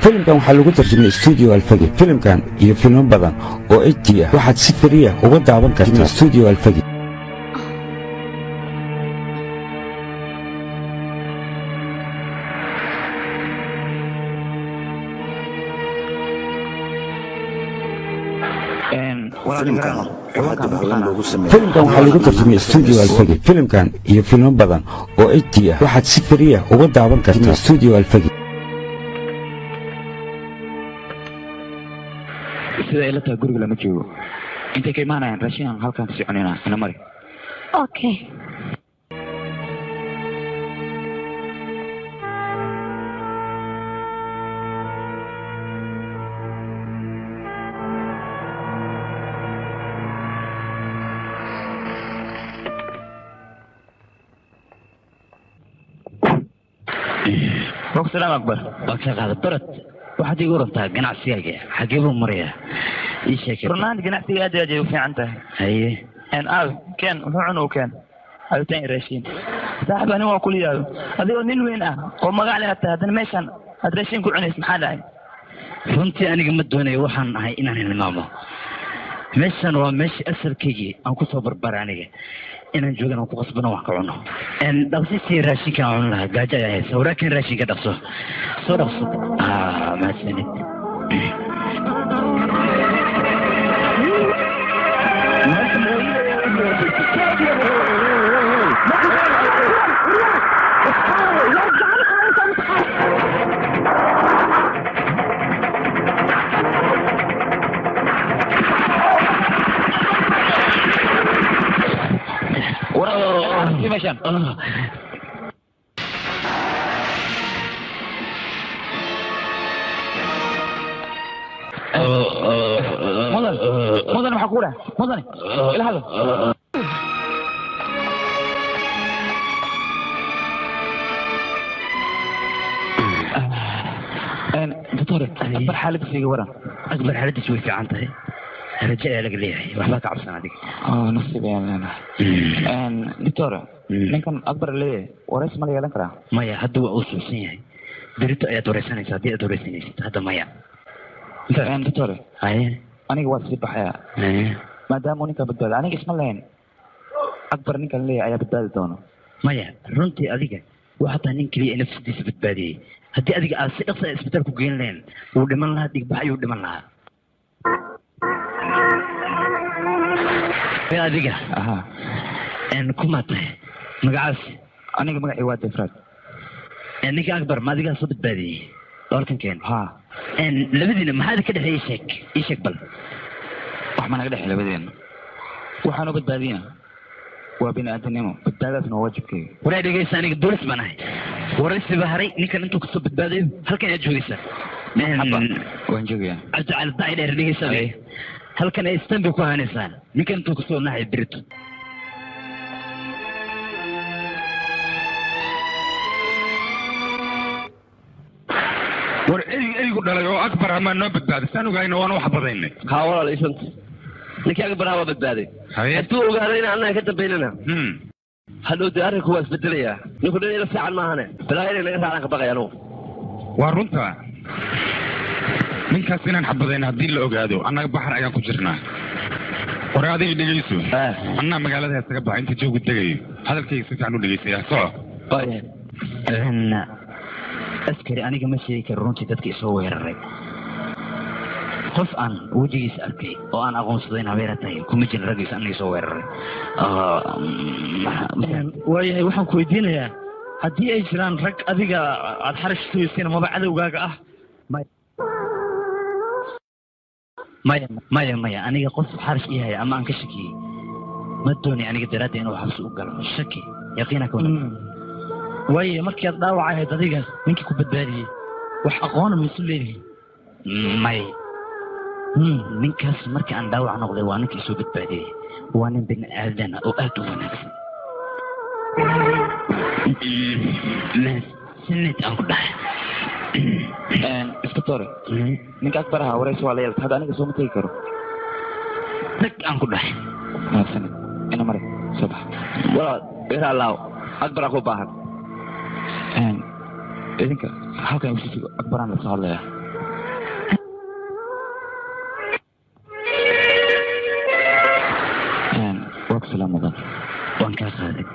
filimkan waxaa lagu tarjumay studio alfagi. Filimkan iyo filmo badan oo HD ah waxaad si fariya uga daawan kartaa studio alfagi. filimkan waxaa lagu tarjumay studio alfagi. Filimkan iyo filmo badan oo HD ah waxaad si fariya uga daawan kartaa studio alfagi. sida ay la tahay guriga lama joogo intay ka imaanayaan raashin aan halkaan kasii cunayna ina mari okay السلام أكبر بس هذا برد واحد يقول أنت قناع سياقة حقيبه مريا إيش هيك برنامج قناع سياقة جاي وفي عنده هي أن كان هو عنو كان هذا تاني راشين صاحب أنا وأقول يا هذا من وين قوم قال لي هذا ماشان هذا راشين كل عنيس محل هاي فهمتي أنا قمت دوني وحن هاي إن أنا الماما ماشان وماشي أسر كيجي أو كسر برانية إن جوجنا وقصبنا وحكونا إن دقسي سير راشين كانوا لها جاجا يا هيس ولكن راشين كدقسو صدقسو ما سنت في مشان مدن محكورة مدن إلى هذا دكتور أكبر حالة في ورا أكبر حالة شوي في عنده رجع لك ليه وحباك عبسنا هذيك نفسي بيان أنا دكتور ninkan akbar leeyahay wareys ma la yeelan karaa maya hadda waa uu suusan yahay berito ayaad wareysanaysaa haddii aad wareysanaysid hadda maya doctor haye aniga waa sii baxaya maadaama uu ninka badbaada aniga isma lahayn akbar ninkan leeyahay ayaa badbaadi doona maya runtii adiga waxaa tahay nin keliya nafsadiisa badbaadiyey haddii adiga aad si dhaqsa isbitaal ku geyn lahayn wuu dhiman lahaa dhigbax ayuu dhiman lahaa adiga kuma tahay magacaas aniga magacii waa defraad ninka akbar ma adigaa soo badbaadiyey doorkan keen ha labadiina maxaad ka dhexeeyey ii sheeg bal wax ma naga dhexey labadeena waxaan u badbaadiyna waa bini-aadanimo badbaadaasna waa waajibkeyga waraa dhegeysa aniga doolis baan ahay waraysiba haray ninkan intuu kasoo badbaadayo halkan aad joogeysaa waan joogayaa cabdicali daci dheer dhegeysa halkan ay istan bay ku haanaysaan ninkan intuu kasoo nahay berito war eygu dhalay oo akbar ama noo badbaaday saan ogahayna waana wax badaynay haa walaal isanta ninkii akbar waa badbaaday hadduu ogaaday in annaga ka dambaynana hadhow dee arrinku waa isbedelayaa ninku dhan ila fiican maahane balaa inay naga raacaan ka baqay anugu waa runta ninkaas inaan xabadayna haddii la ogaado annaga baxar ayaan ku jirnaa war adiga dhegeyso annaa magaalada heesaga baxa inta joogu degayo hadalkayga si fiican u dhegeysaya soco askari aniga ma sheegi karo runtii dadka isoo weeraray qof aan wejigiisa arkay oo aan aqoonsadayn habeera tahay kuma jirin raggiisa aniga isoo weeraray waayahay waxaan ku weydiinayaa haddii ay jiraan rag adiga aada xarash sugaysiin amaba cadowgaaga ah maya aniga qof xarash ii haya ama aan ka shakiyey ma doonay aniga daraadda inuu xabsi u galo shaki yaqiina ka wada waaye markii aad dhaawac ahayd adiga ninkii ku badbaadiyey wax aqoona maysu leedihin may ninkaas markii aan dhaawac noqday waa ninkii isoo badbaadiyey waa nin bini aadana oo aad u wanaagsan sinid aan ku dhahay iskatore ninka akbar ahaa wareysi waa la yeelta hadda aniga sooma tegi karo dag aan ku dhahay mahadsanid ina mare soo bax walaal iraalaaw akbaraa ku baahan idinka halkan akbaraan la soo hadlayaa سلام مضان وان كان خالد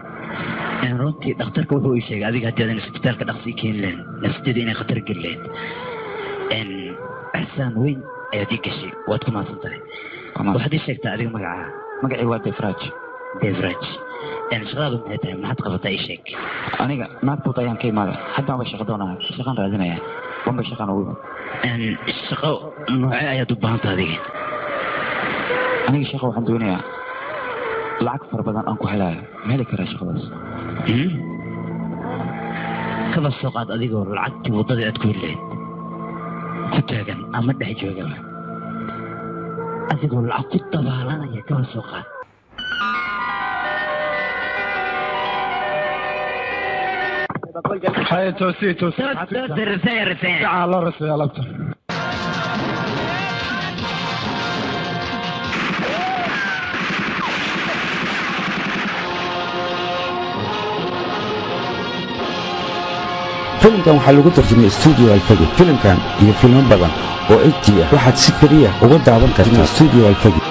يعني runtii dhakhtarka wuxuu ii sheegay adiga haddii aadan isbitaalka dhaqsi keen lahayn nafteeda inay khatar geli lahayd axsaan weyn ayaad ii gashay waad ku mahadsan tahay waxaad ii sheegtaa adiga magacii waa defraj shaqadaadu maxay tahay maxaad qabataa ii sheeg aniga naagtood ayaan ka imaaday haddaan ba shaqo doonahay shaqaan raadinaya wanba shaqaan ugu imid shaqo noocee ayaad u baahanta adiga aniga shaqo waxaan doonayaa lacag fara badan aan ku helayo ma heli karaa shaqadaas kaba soo qaad adigoo lacagtii waddadii aad ku heli lahayd ku taagan ama dhex joogaba adigoo lacag ku dabaalanaya kaba soo qaad هاي توسي رسائل تعال رسائل أكتر filimkan waxaa lagu tarjumay studio alfagi filimkan iyo filmo badan oo HD ah waxaad si fariya uga daawan kartaa studio alfagi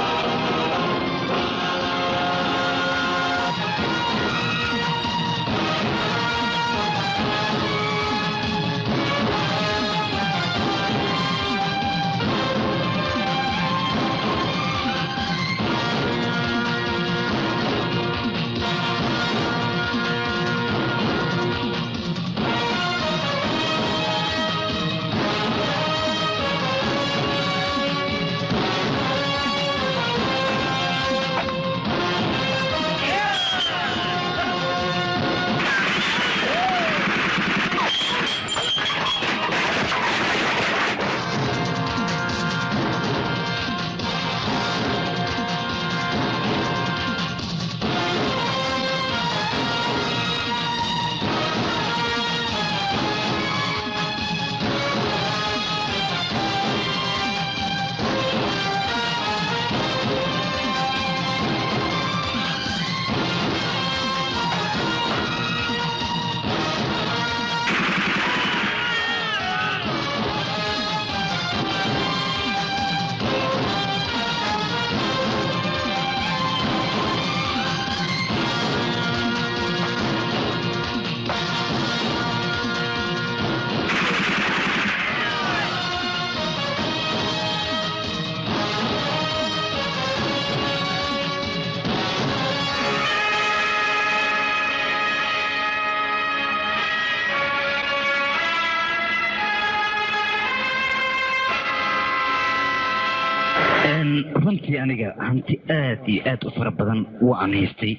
runtii aniga hanti aad iyo aad u fara badan waan haystay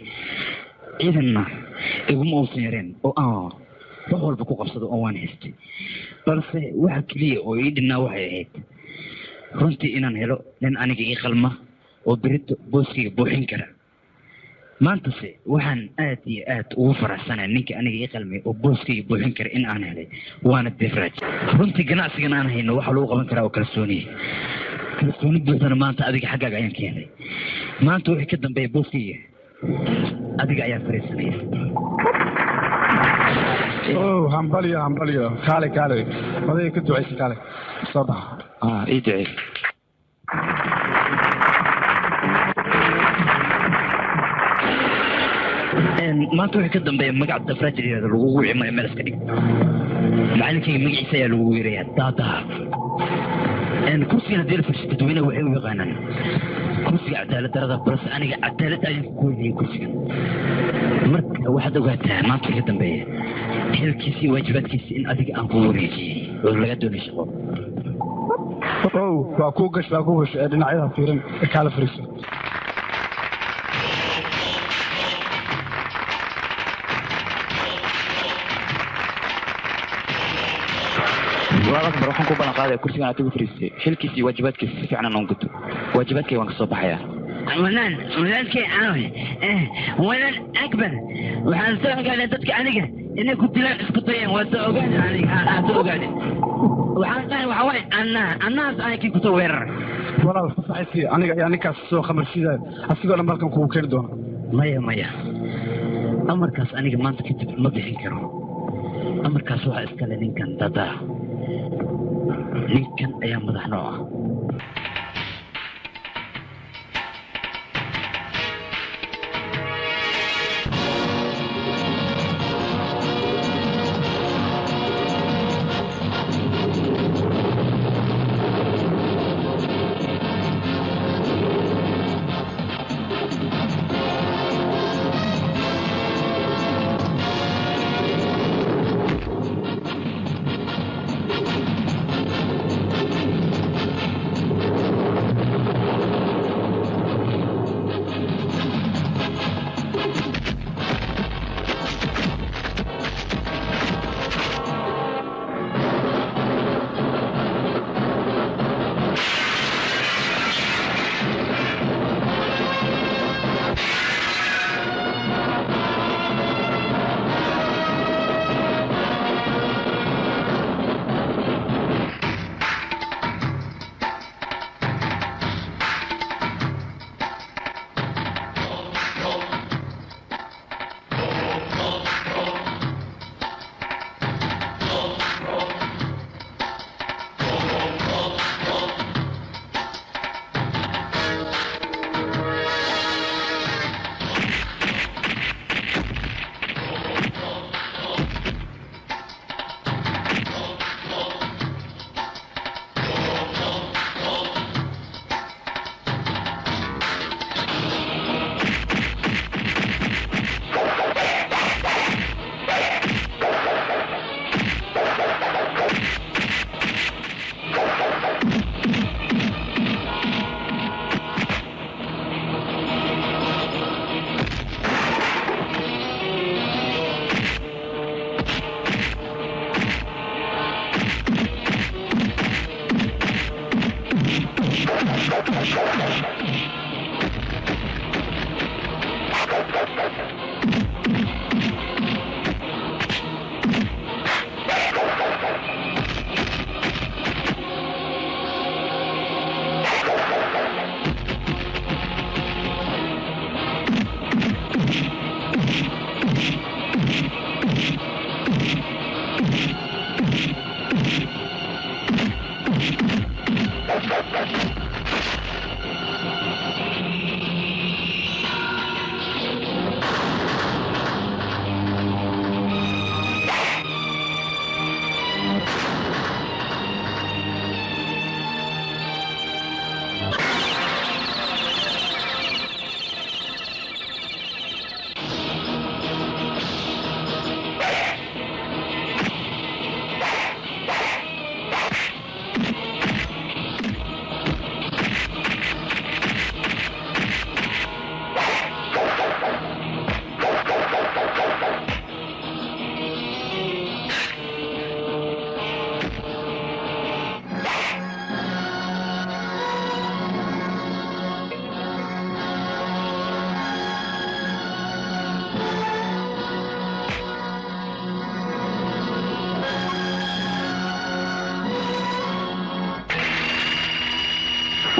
ciidanna iguma uusan yareen oo aan wax walba ku qabsado oo waan haystay balse waxa keliya oo ii dhinnaa waxay ahayd runtii inaan helo nin aniga ii qalma oo berito booskayga buuxin kara maantase waxaan aad iyo aad ugu faraxsanay ninka aniga ii qalmay oo booskayga buuxin kara in aan helay waana defraj runtii ganacsigan aan hayno waxa lagu qaban karaa oo kalsooniye kalsooni buuxdana maanta adiga xaggaaga ayaan ka helay maanta wixii ka dambeeya booskayga adiga ayaa fariisanaya hambalyo kaale odayga ka ducaysa kaale soo baxa ii ducey maanta wixii ka dambeeya magaca defraj yiraahdo lagugu wicimayo meel iska dhig macalinkayga magaciisa ayaa lagugu yeerayaa daadaha kursigan haddii la fadhiisto dadweynaha waxay u yaqaanaan kursiga cadaalad darada balse aniga cadaalad ayaan ku goynayay kursigan marka waxaad ogaataa maanta ka dambeeya xilkiisii waajibaadkiisii in adiga aan ku wareejiyey oo laga doonay shaqo waa kuu gash ee dhinacyada fiirin kaala fariiso أكبر waxaan ku balan qaaday kursigan aad ugu fariistay xilkiisii waajibaadkiisa si fiican aan guto waajibaadkay waan ka soo baxayaa walaalkay walal akbar waxaan soo ogaaday dadka aniga inay ku dilaan isku dayeen waa soo ogaaday aniga soo ogaaday waxaan tahay waxa waaye annaas ayakii kusoo weerar walaal fasaxaysii aniga ayaa ninkaas soo khamarsiiday asigoo dhan markan kugu keeni doona maya amarkaas aniga maanta kadib ma bixin karo amarkaas waxaa iskale ninkan dadaa ninkan ayaa madax noo ah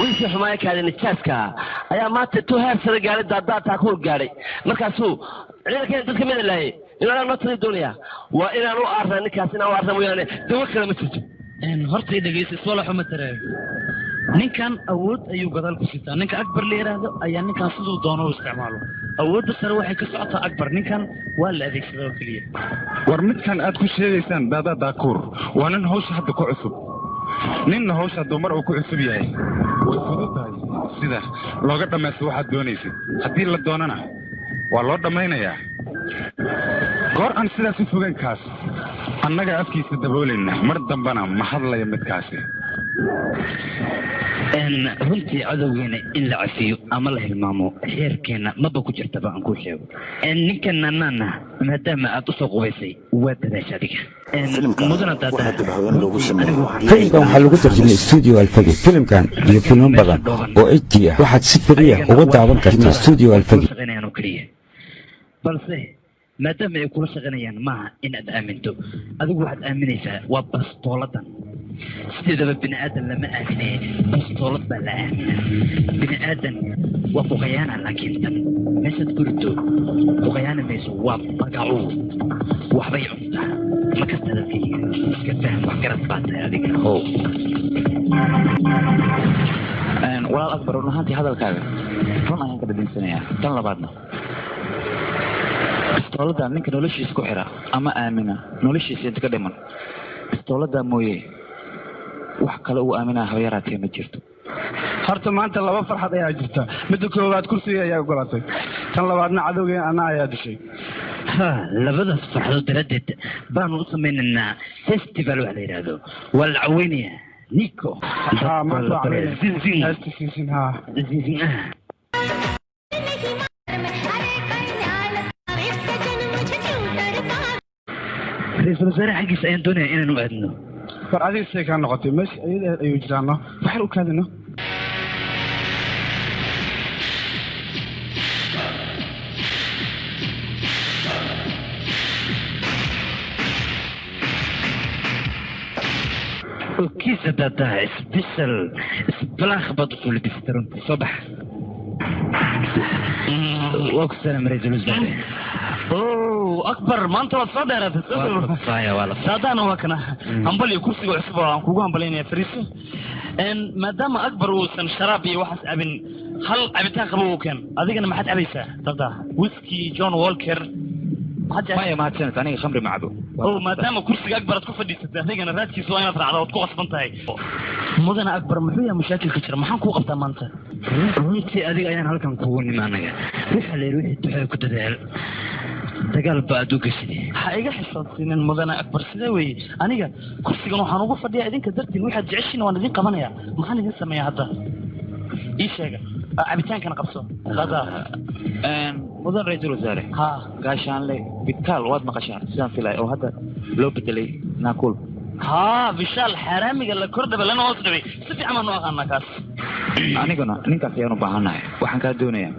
wiilkii xumaaya kaada nijaaska ayaa maanta tu heersada gaaray daadaataa ku gaaray markaasuu ciidankeena dadka mida laayay inaan noo tali doonayaa waa inaan u aarnaa ninkaas inaan u aarna mooyaane dawo kale ma jirto horta dhegeysa iswala xuma taraayo ninkan awood ayuu gadaal ku sitaa ninka akbar la yiraahdo ayaa ninkan siduu doono u isticmaalo awoodda sare waxay ka socotaa akbar ninkan waa la adeegsadaa oo keliya war midkan aad ku sheegaysaan daada daakuur waa nin hawsha hadda ku cusub ninna hawsha hadduu mar uu ku cusub yahay way fududahay sida looga dhammaysto waxaad doonaysid haddii la doonana waa loo dhammaynayaa goor aan sidaas u fogaankaas annaga afkiisa daboolayna mar dambana ma hadlaya midkaasi runtii cadowgeena in la cafiyo ama la hilmaamo xeerkeena maba ku jirtaba aan kuu sheego ninkan nanaana maadaama aad usoo qubaysay waa dadaasha adiga filimkan waxaa lagu tarjumay studio alfagi filimkan iyo filmo badan oo HD ah waxaad si fariya uga daawan kartaa studio alfagi balse maadaama ay kula shaqaynayaan maaha in aad aaminto adigu waxaad aaminaysaa waa bastooladan sideedaba bini aadan lama aaminee bastoolad baa la aamina bini aadan waa ku khayaana laakiin tan meeshaad ku rito ku khayaana mayso waa magacu waxbay cuntaa ma kasta dadkayga iska faham wax garad baa tahay adiga how walaal akbar run ahaantii hadalkaaga run ayaan ka dhadhinsanayaa tan labaadna bistoolada ninka noloshiisa ku xira ama aamina noloshiisa inta ka dhiman bistoolada mooye wax kale uu aaminaa haba yaraatee ma jirto horta maanta laba farxad ayaa jirta midda koowaad kursiga ayaa ogolatay tan labaadna cadowgeen anna ayaa dishay labadaas farxadood daraaddeed baanu u samaynaynaa festival wax la yidhaahdo waa la caweynayaa nico ra-iisul wasaare xaggiisa ayaan doonaya inaanu aadno war adiga say kaa noqotay meesha iyada ayuu jiraano waxaan u kaadino kiisa daadaa special splaakh baad usoo labisatay runtii soo bax waa ku salaam ra-iisul wasaare akbar maanta waad soo dheeraatay saadaana waa kana hambal iyo kursiga cusub oo aan kugu hambalaynayaa fariiso maadaama akbar uusan sharaab iyo waxaas cabin hal cabitaan qaba uu keen adigana maxaad cabaysaa dada whisky john walker maya mahadsaned aniga khamri ma cabo maadaama kursiga akbar aad ku fadhiisatay adigana raadkiisa waa inaad raacda waad ku qasban tahay mudana akbar muxuu yahay mashaakilka jira maxaan kuu qabtaa maanta runtii adiga ayaan halkan kugu nimaanaya waxa la yidhi wixii duxee ku dadaal dagaal ba aad u gashide ha iga xisaabsiinin mudana akbar sidee weeye aniga kursigan waxaan ugu fadhiyaa idinka dartiin waxaad jeceshiin waan idin qabanayaa maxaan idin sameeyaa hadda ii sheega cabitaankana qabso mudan ra-iisul wasaare gaashaanle bidkaal waad maqashaa sidaan filay oo hadda loo bedelay naakul bishaal xaaraamiga la kordhaba lana hoos dhibay si fiican baan u aqaanaa kaas aniguna ninkaas ayaan u baahannahay waxaan kaa doonayaa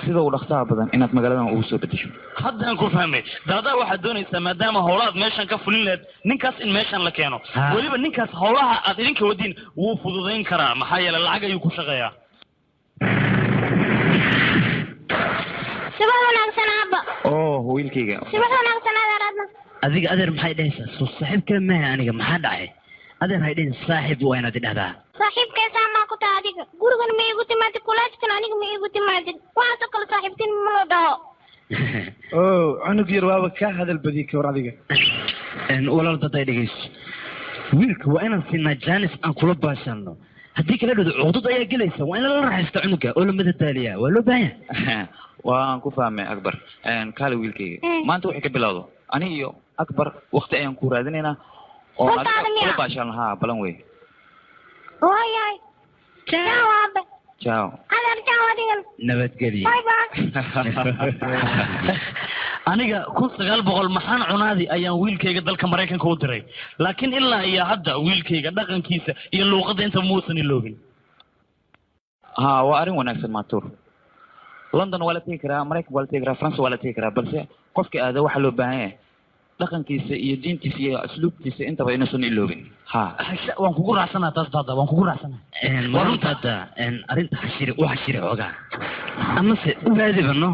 sida uu dhaqsaha badan inaad magaaladan ugu soo bedesho haddaan ku fahmay daadaa waxaad doonaysaa maadaama howlahaad meeshan ka fulin laheed ninkaas in meeshan la keeno weliba ninkaas howlaha aad idinka wadiin wuu fududayn karaa maxaa yeele lacag ayuu ku shaqeeyaa subax wanaagsan aabba wiilkayga subax wanaagsan adeer adna adiga adeer maxay dhahaysaa soo saaxiib kale maaha aniga maxaa dhacay adeer hay dhihin saaxiib waa inaad idhahdaa saaxiibkaysaa maa ku taha adiga gurigan ma iigu timaadid kulaajkan aniga ma iigu timaadid waxaasoo kale saaxiibtiin ma loo dhaho cunug yar waaba kaa hadal badiyay ka war adiga walaal daday dhegeyso wiilka waa inaan siinaa jaanis aan kula baashanno haddii kala dhado cuqdad ayaa gelaysa waa in lala raaxaysta cunuga oo la madadaaliyaa waa loo baahan yahay waan ku fahmay akbar kaale wiilkayga maanta waxay ka bilowdo ani iyo akbar wakti ayaan ku raadinaynaa oo kula baashaan lahaa balan wey waayahay ciao aabe ciao adeer ciao adigan nabadgelyo bye bye aniga 1900 maxaan cunaadi ayaan wiilkayga dalka Mareykanka u diray laakiin ilaa iyo hadda wiilkayga dhaqankiisa iyo luqadda inta muusan iloobin waa arrin wanaagsan maatuur London wala tegi karaa Mareykan wala tegi karaa France wala tegi karaa balse qofka aada waxa loo baahan yahay dhaqankiisa iyo diintiisa iyo asluubtiisa intaba inuusan iloobin ha waan kugu raacsanahay taas daada waan kugu raacsanahay waruntaada arrinta xashiri u xashiri ogaa amase ugaadiba no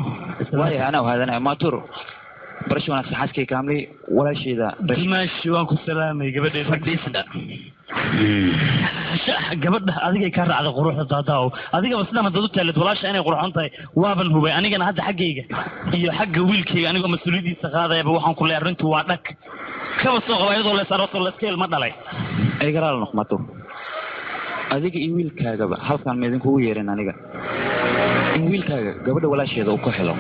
waayo anaa uhaadanaya maaturo barasho wanaagsan xaaskay kaamlay walaasheeda dimaashi waan ku salaamay gabadheeda fadhiisda gabadha adigay ka raacday quruxda daadaaw adigaba sidaan haddaad u taalid walaasha inay qurxoon tahay waaban hubay anigana hadda xaggayga iyo xagga wiilkayga anigoo mas-uuliyadiisa qaadayaba waxaan ku leeyahay arrintu waa dhag kaba soo qaba iyadoo lees aroosoo leeska ilma dhalay ay garaal noqmato adiga iyo wiilkaagaba halkaan ma idinkugu yeerin aniga in wiilkaaga gabadha walaasheeda uu ku helo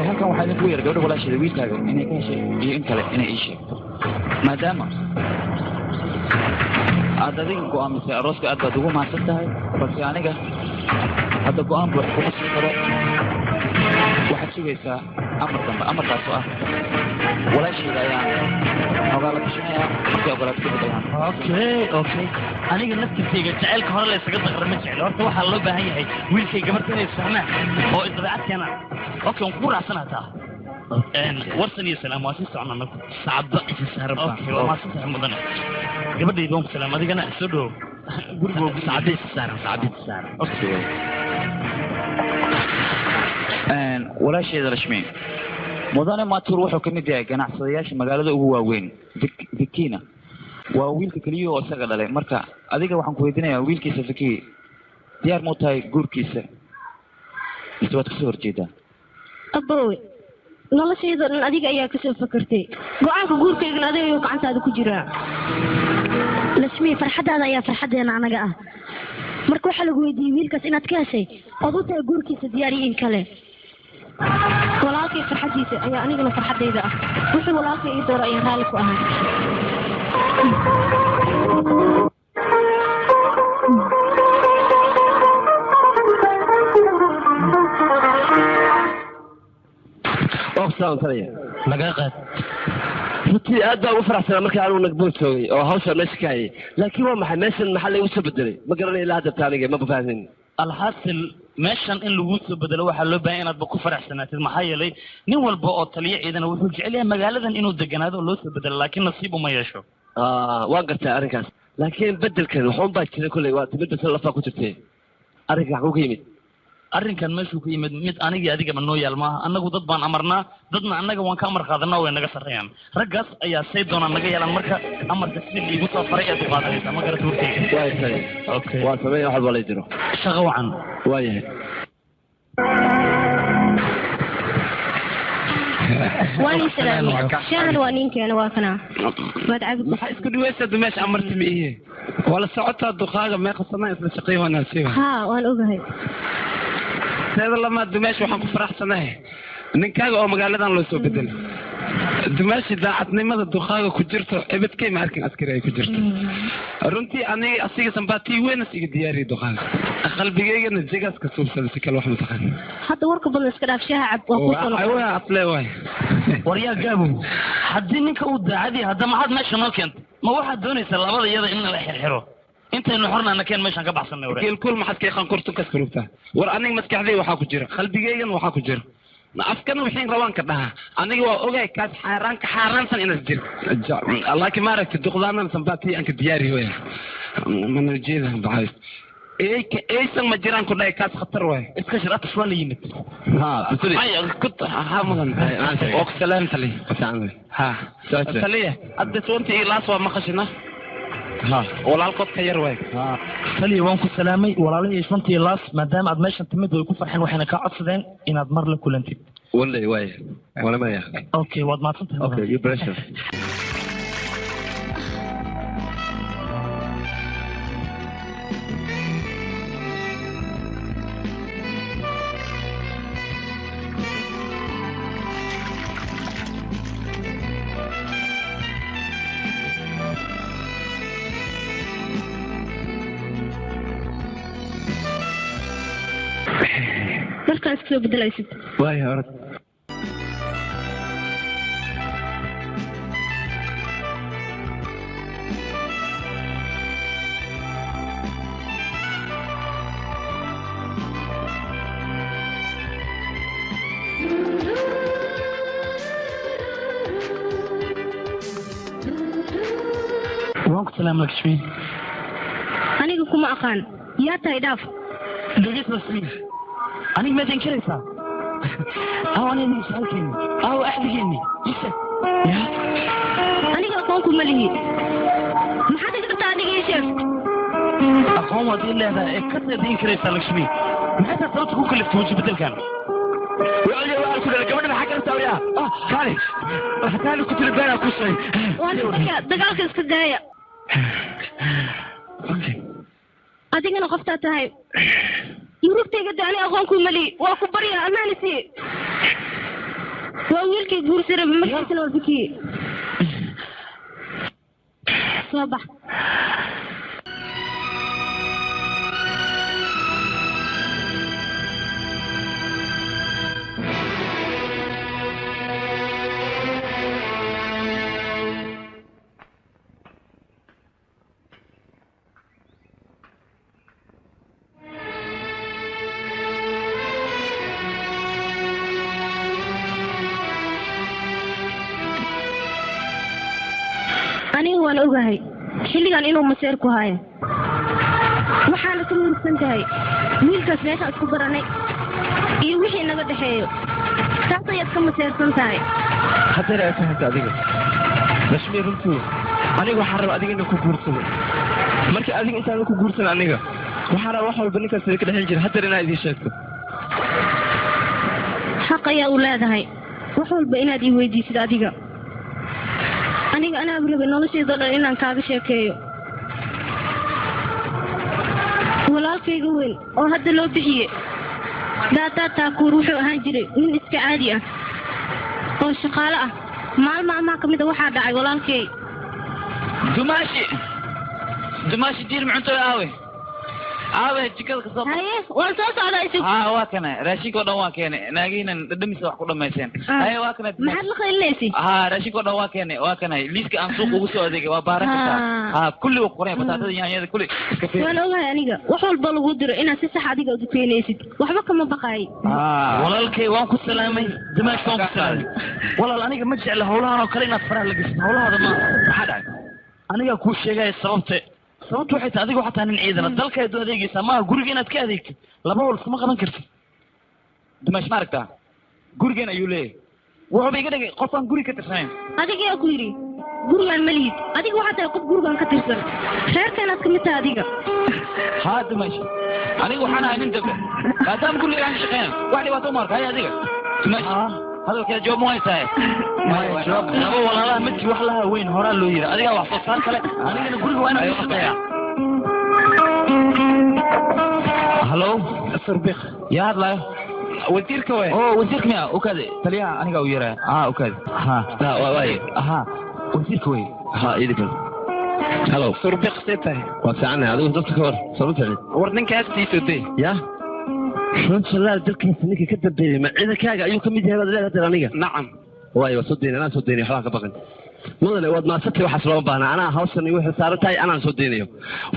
halkan waxaa idinku yeeray gabadha walaasheeda wiilkaaga inay ka heshay iyo in kale inay ii sheegto maadaama aad adiga go'aamisay arooska aad baad ugu mahadsan tahay balse aniga hadda go'aan buux kuma sii karo waxaad sugaysaa amar dambe amarkaasoo ah walaasheeda ayaan xogaa la bixinayaa markay ogolaad ka bedayaan okay aniga naftirkayga jacaylka hore la isaga daqra ma jeclo horta waxaa loo baahan yahay wiilkay gabarta inay isfahmaan oo isdabeecad keenaan okay waan kugu raacsana taa warsan iyo salaam waa sii socon anagu sacaba isaaran okay waa maasantahay mudane gabadhayda waan ku salaam adigana soo dhow gurigoogu sacaba isaaran okay walaasheeda rashmi mudane matur wuxuu ka mid yahay ganacsadayaasha magaalada ugu waaweyn vikina waa wiilka keliya oo isaga dhalay marka adiga waxaan ku weydiinayaa wiilkiisa viki diyaar muu tahay guurkiisa mise waad kasoo horjeedaa abowe noloshayda dhan adiga ayaa kasoo fakartay go-aanka guurkaygana adiga ayuu gacantaada ku jiraa lasmi farxaddaada ayaa farxaddeena anaga ah marka waxaa lagu weydiiyey wiilkaas inaad ka heshay ood u tahay guurkiisa diyaariyo in kale walaalkay farxaddiisa ayaa anigana farxaddayda ah wixii walaalkay ii dooro ayaan raalli ku ahaa laga qaad runtii aad baa ugu faraxsanaa markii anuu nagbood joogay oo hawsha meesha ka hayay laakiin waa maxay meeshan maxaa lagu soo bedelay ma garanay ilaa hadda taaniga ma fahmin alxaasil meeshan in lagu soo bedelo waxaa loo baahan inaadba ku faraxsanaatid maxaa yeelay nin walba oo taliya ciidana wuxuu jecel yahay magaaladan inuu deganaado oo loo soo bedelo laakiin nasiib uma yeesho waan gartaa arrinkaas laakiin bedelkan waxuun baa jira kolley waa timid basa lafaa ku jirtay arrinka xaguu ka yimid arrinkan meeshuu ka yimid mid anigii adigaba noo yaal maaha annagu dad baan amarnaa dadna annaga waan ka amar qaadanaa way naga sarreeyaan raggaas ayaa say doonaan naga yeelaan marka amarka si liigu soo faray aad u qaadanaysaa ma garata warkayga okay waa sameeya waxaad walay jiro shaqo wacan waa yahay waan islaami shahar waa ninkeena waa kana maad cabid maxaa isku dhaweysad meesha amarti ma ihe wala socotaa duqaaga meeqa sanaa isla shaqeey wanaagsan haa waan ogahay seeda lama dumeesh waxaan ku faraxsanahay ninkaaga oo magaaladan loo soo bedelay dumeeshi daacadnimada duqaaga ku jirto cibadkay ma arkin askari ay ku jirto runtii aniga asiga sambaatii weyn asiga diyaariya duqaaga qalbigeygana jigaas ka suubsada si kale wax mataqaan hadda warka badan iska dhaaf shaha cab waa ku soo waa atle waay waryaa gaabow haddii ninka uu daacadii hadda maxaad meesha noo keentay ma waxaad doonaysaa labada iyada in la xirxiro intaynu xornaana keen meeshaan ka baxsanay ware kiilkul maxaad kay qankurtu ka surugtaa war aniga maskaxdayda waxaa ku jira qalbigeygan waxaa ku jira afkana wixiin rabaan ka dhahaa aniga waa ogaay kaas xaaraansan inaad jir laakiin ma aragti duqdaanana sambaatii aanka diyaari waya mana jeeda baxays aysan ma jiraan ku dhahay kaas khatar waay iska shir atash waa la yimid ha mudan oo salaam tali ha taliya hadda soonta ilaas waa maqashina ها walaalkood ka yar way taliya waan ku salaamay walaalihii shantii laas maadaama aad meeshan timid way ku farxeen waxayna kaa codsadeen inaad mar la kulantid wallahi way wala ma yaa okay waad mahadsantahay okay you pressure markaan iska soo bedelaysid waaya orod وانك سلام لك شمي aniga kuma aqaan yaa tahay dhaaf دقيت لسمي أنا ما تنكريسا أو أنا اللي سألتني أو أحدقني يسا يا aniga aqoon kuma lihi maxaad iga qabtaa adiga ii sheeg أقوم وأدين لها كثر تنكريسا لك شمي ما حتى صرت كل اللي توجه بدل كان وعلي وعلي كل كمان ما حكى نسوي يا كاري حتى لو كنت لبانا كل شيء waana dagaalka iska daaya adigana qoftaa tahay yurubtayga daani aqoon kuma lihi waa ku barya amaanisi waa wiilkay guursara markiisana waa bikiye soo bax aniga waan ogahay xilligan inuu maseer ku haayo waxaana ka murugsan tahay wiilkaas meeshaan isku baranay iyo wixii naga dhexeeyo taas ayaad ka maseersan tahay haddana ay fahanta adiga lashmii runtii aniga waxaan rabaa adiga inaan ku guursado marka adiga intaan ku guursan aniga waxaan rabaa wax walba ninkaas ka dhexin jira haddana inaad idiin sheegto xaq ayaa u leedahay wax walba inaad ii weydiisid adiga aniga anaa rabay noloshayda dhan inaan kaaga sheekeeyo walaalkayga weyn oo hadda loo bixiye daadaa taakuur wuxuu ahaan jiray nin iska caadi ah oo shaqaale ah maalma amaa ka mid a waxaa dhacay walaalkay dumaashi diir mucunto aawe jikada kasoo haye waan soo socdaa isug waa kana raashinka oo dhan waa keene naagihinan dhadhamisa wax ku dhammayseen haye waa kana maxaad la qaylinaysi raashinka oo dhan waa keene waa kana liiska aan suuq ugu soo adeegay waa baaran kartaa kulli uu qoray bataatada yaanyada kulli iska fiir waan ogahay aniga wax walba lagu diro inaad si sax adiga u dukaynaysid waxba kama baqaay walaalkay waan ku salaamay dumaash waan ku salaamay walaal aniga ma jecla howlahan oo kale inaad faraha la gashid howlahaada ma maxaa dhacay aniga kuu sheegaya sababta waxay tahay adiga waxaa nin ciidana dalkaadu adeegaysaa maaha guriga inaad ka adeegtid laba hol iskama qaban kartid dumaash ma aragtaa gurigan ayuu leeyahay wuxuuba iga dhigay qofaan guri ka tirsanayn adiga yaa ku yidhi gurigaan ma lihid adiga waxaa tahay qof gurigaan ka tirsan reerka inaad kamid tahay adiga haa dumaash aniga waxaan ahay nin dambe maadaama guriga aan ka shaqeynan wax dhibaato uma arka haya adiga dumaash hadalkeeda jawaab ma haysahay laba walaalaha midkii wax laha weyn horaa loo yiri adigaa wax soo saar kale anigana guriga waa inaan shaqeeyaa halo surbik yaa hadlayo wasiirka way wasiirka miya ukaade taliyaha aniga u yeeraya ukaade waaye wasiirka way idinka halo surbik see tahay waa fiicanahay adigu dadka ka war soo fiicin war ninkaas tiisotay ya runta laal dalkaas ninka ka dambeeyay ma ciidankaaga ayuu ka mid yahay baad leedahay aniga nacam waayo waa soo deynay anaa soo deynay waxbaan ka baqan mudane waad maasatay waxaas looma baahna anaa hawshan iyo wixii saaran tahay anaan soo deynayo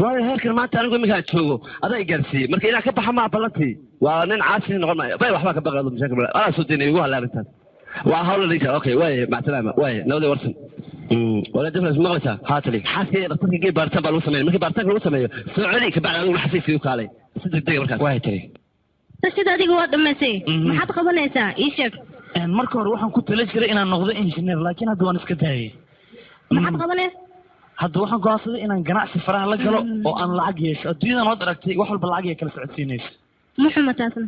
waayo heerkan maanta anigu iminkaan joogo adaa i gaarsiiyey marka inaan ka baxa maa ballantii waa nin caasi noqon maayo bay waxbaa ka baqan mashaakil anaa soo deynay igu hadlay arrintaas waa hawla liita okay waaye macasalaama waaye nabadii warsan ولا دفن مغلسة هاتلي حاسي رصدك جيب بارتان بالو سمين مكي بارتان لو سميو سعودي كبعد أنا حسيت فيه كالي صدق دقيقة مركز واحد تري تشتد هذه قوات دمسي ما حد قبلنيسا إيشك marka hore waxaan ku tala jiray inaan noqdo engineer laakiin hadda waan iska daayay maxaad qabanaysaa hadda waxaan go'aansaday inaan ganacsi faraha la galo oo aan lacag yeesho adduunyadan waad aragtay wax walba lacag ay kala socodsiinayso muxuma taasna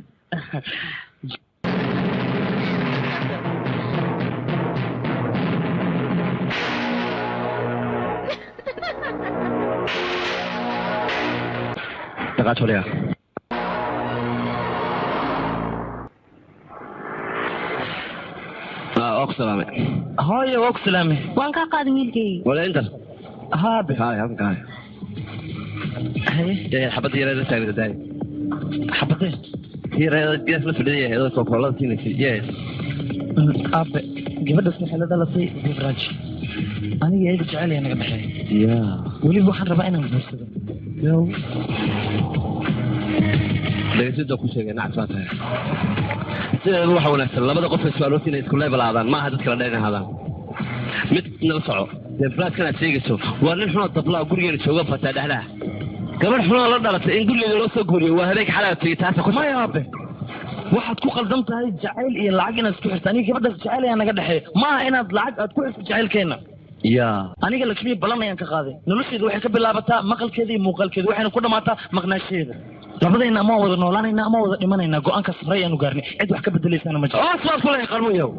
دقاتوليا أقسلامي هاي أقسلامي وانك قاد ويلكي ولا أنت هابي هاي هاي هاي يا حبتي يا رجال تاني داي حبتي هي رجال جالس في الدنيا هذا كوكولا تيني في يس أب قبل بس حلا ده لصي براج أنا جاي بتعالي أنا قبل يا ولي بوحد ربعنا من بس يو لقيت دوك شيء نعم فاتها روح ونسل لما قفل السؤال وتيني كلها بالعادان ما هذا كلا هذا مثل نلصعه دبلات كانت سيجسو ونحن طبلا قرية شوقة فتاة قبل حنا لا دلت إن قرية لو سقوري وهذيك حالة تاسع ما يا أبي واحد كو قلدمت هاي جعيل إيه العج أنا سكحر تاني كيف بدك جعيل أنا قد حي ما أنا العج أتكون جعيل كينا يا أنا قال لك شوية بلنا ينك قاضي نلشي روحي كبل لابتا مقل كذي مقل كذي وحنا كنا ماتا مقناش هذا لابد إن أما وذا نولان إن أما وذا إيمان إن جو أنك صفريا نقارني عد وحكي بدلي سنة مجد أصلا كله يقرمو يو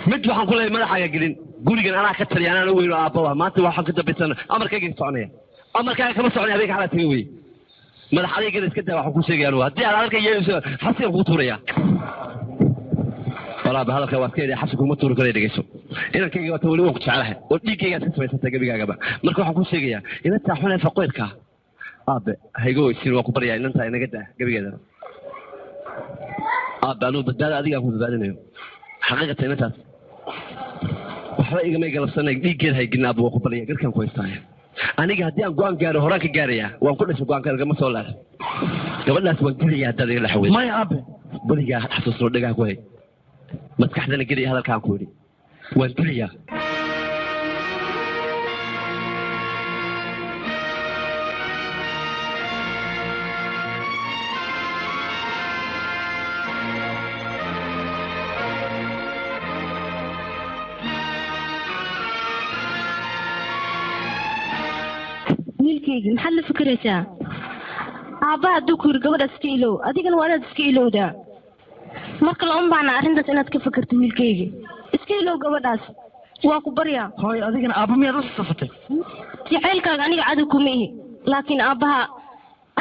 مد وحن كله ما راح يقولين قولي كان أنا كتر يعني أنا ويلو أبوه ما تروح حق تبيتنا أمر كي صعنيه أمر كي كم صعنيه هذيك على تيوي ما راح يقول كده وحكوا شيء قالوا هدي على كي حسي خطورية والله بهذا كواد كده حسكم مطور كده يدقيسوا إذا كي تقولوا وقت علىها ودي كي تسوي ستجيب جابا مركو حكوا شيء إذا تحون فقيرك أب هيجو يصير وقبر يعني أنت أنا قدة جبي كده أنا بدال هذه أقول بدالني حقيقة أنت وحرائق ما يقلب سنة دي كده هيجينا أبو وقبر يعني كم كويس تاني أنا قاعد أقوم جاره هراك جارية وأقول لك أقوم جاره ما صار قبل لا تقول لي يا ترى الحوي ما يا أبي بقولي يا حسوس ردك كويس ما تكحدنا كذي هذا الكلام كوري وأنت لي يا wiilkaygi maxaad la fikiraysaa aabbaha hadduu ku yiri gabadha iska ilow adigana waa inaad iska ilowdaa marka la unbaana arrintaas inaad ka fikirto wiilkaygi iska ilow gabadhaas waa ku baryaa hooy adigana aabba miyaad u safatay jacaylkaaga aniga cadow kuma ihi laakiin aabbaha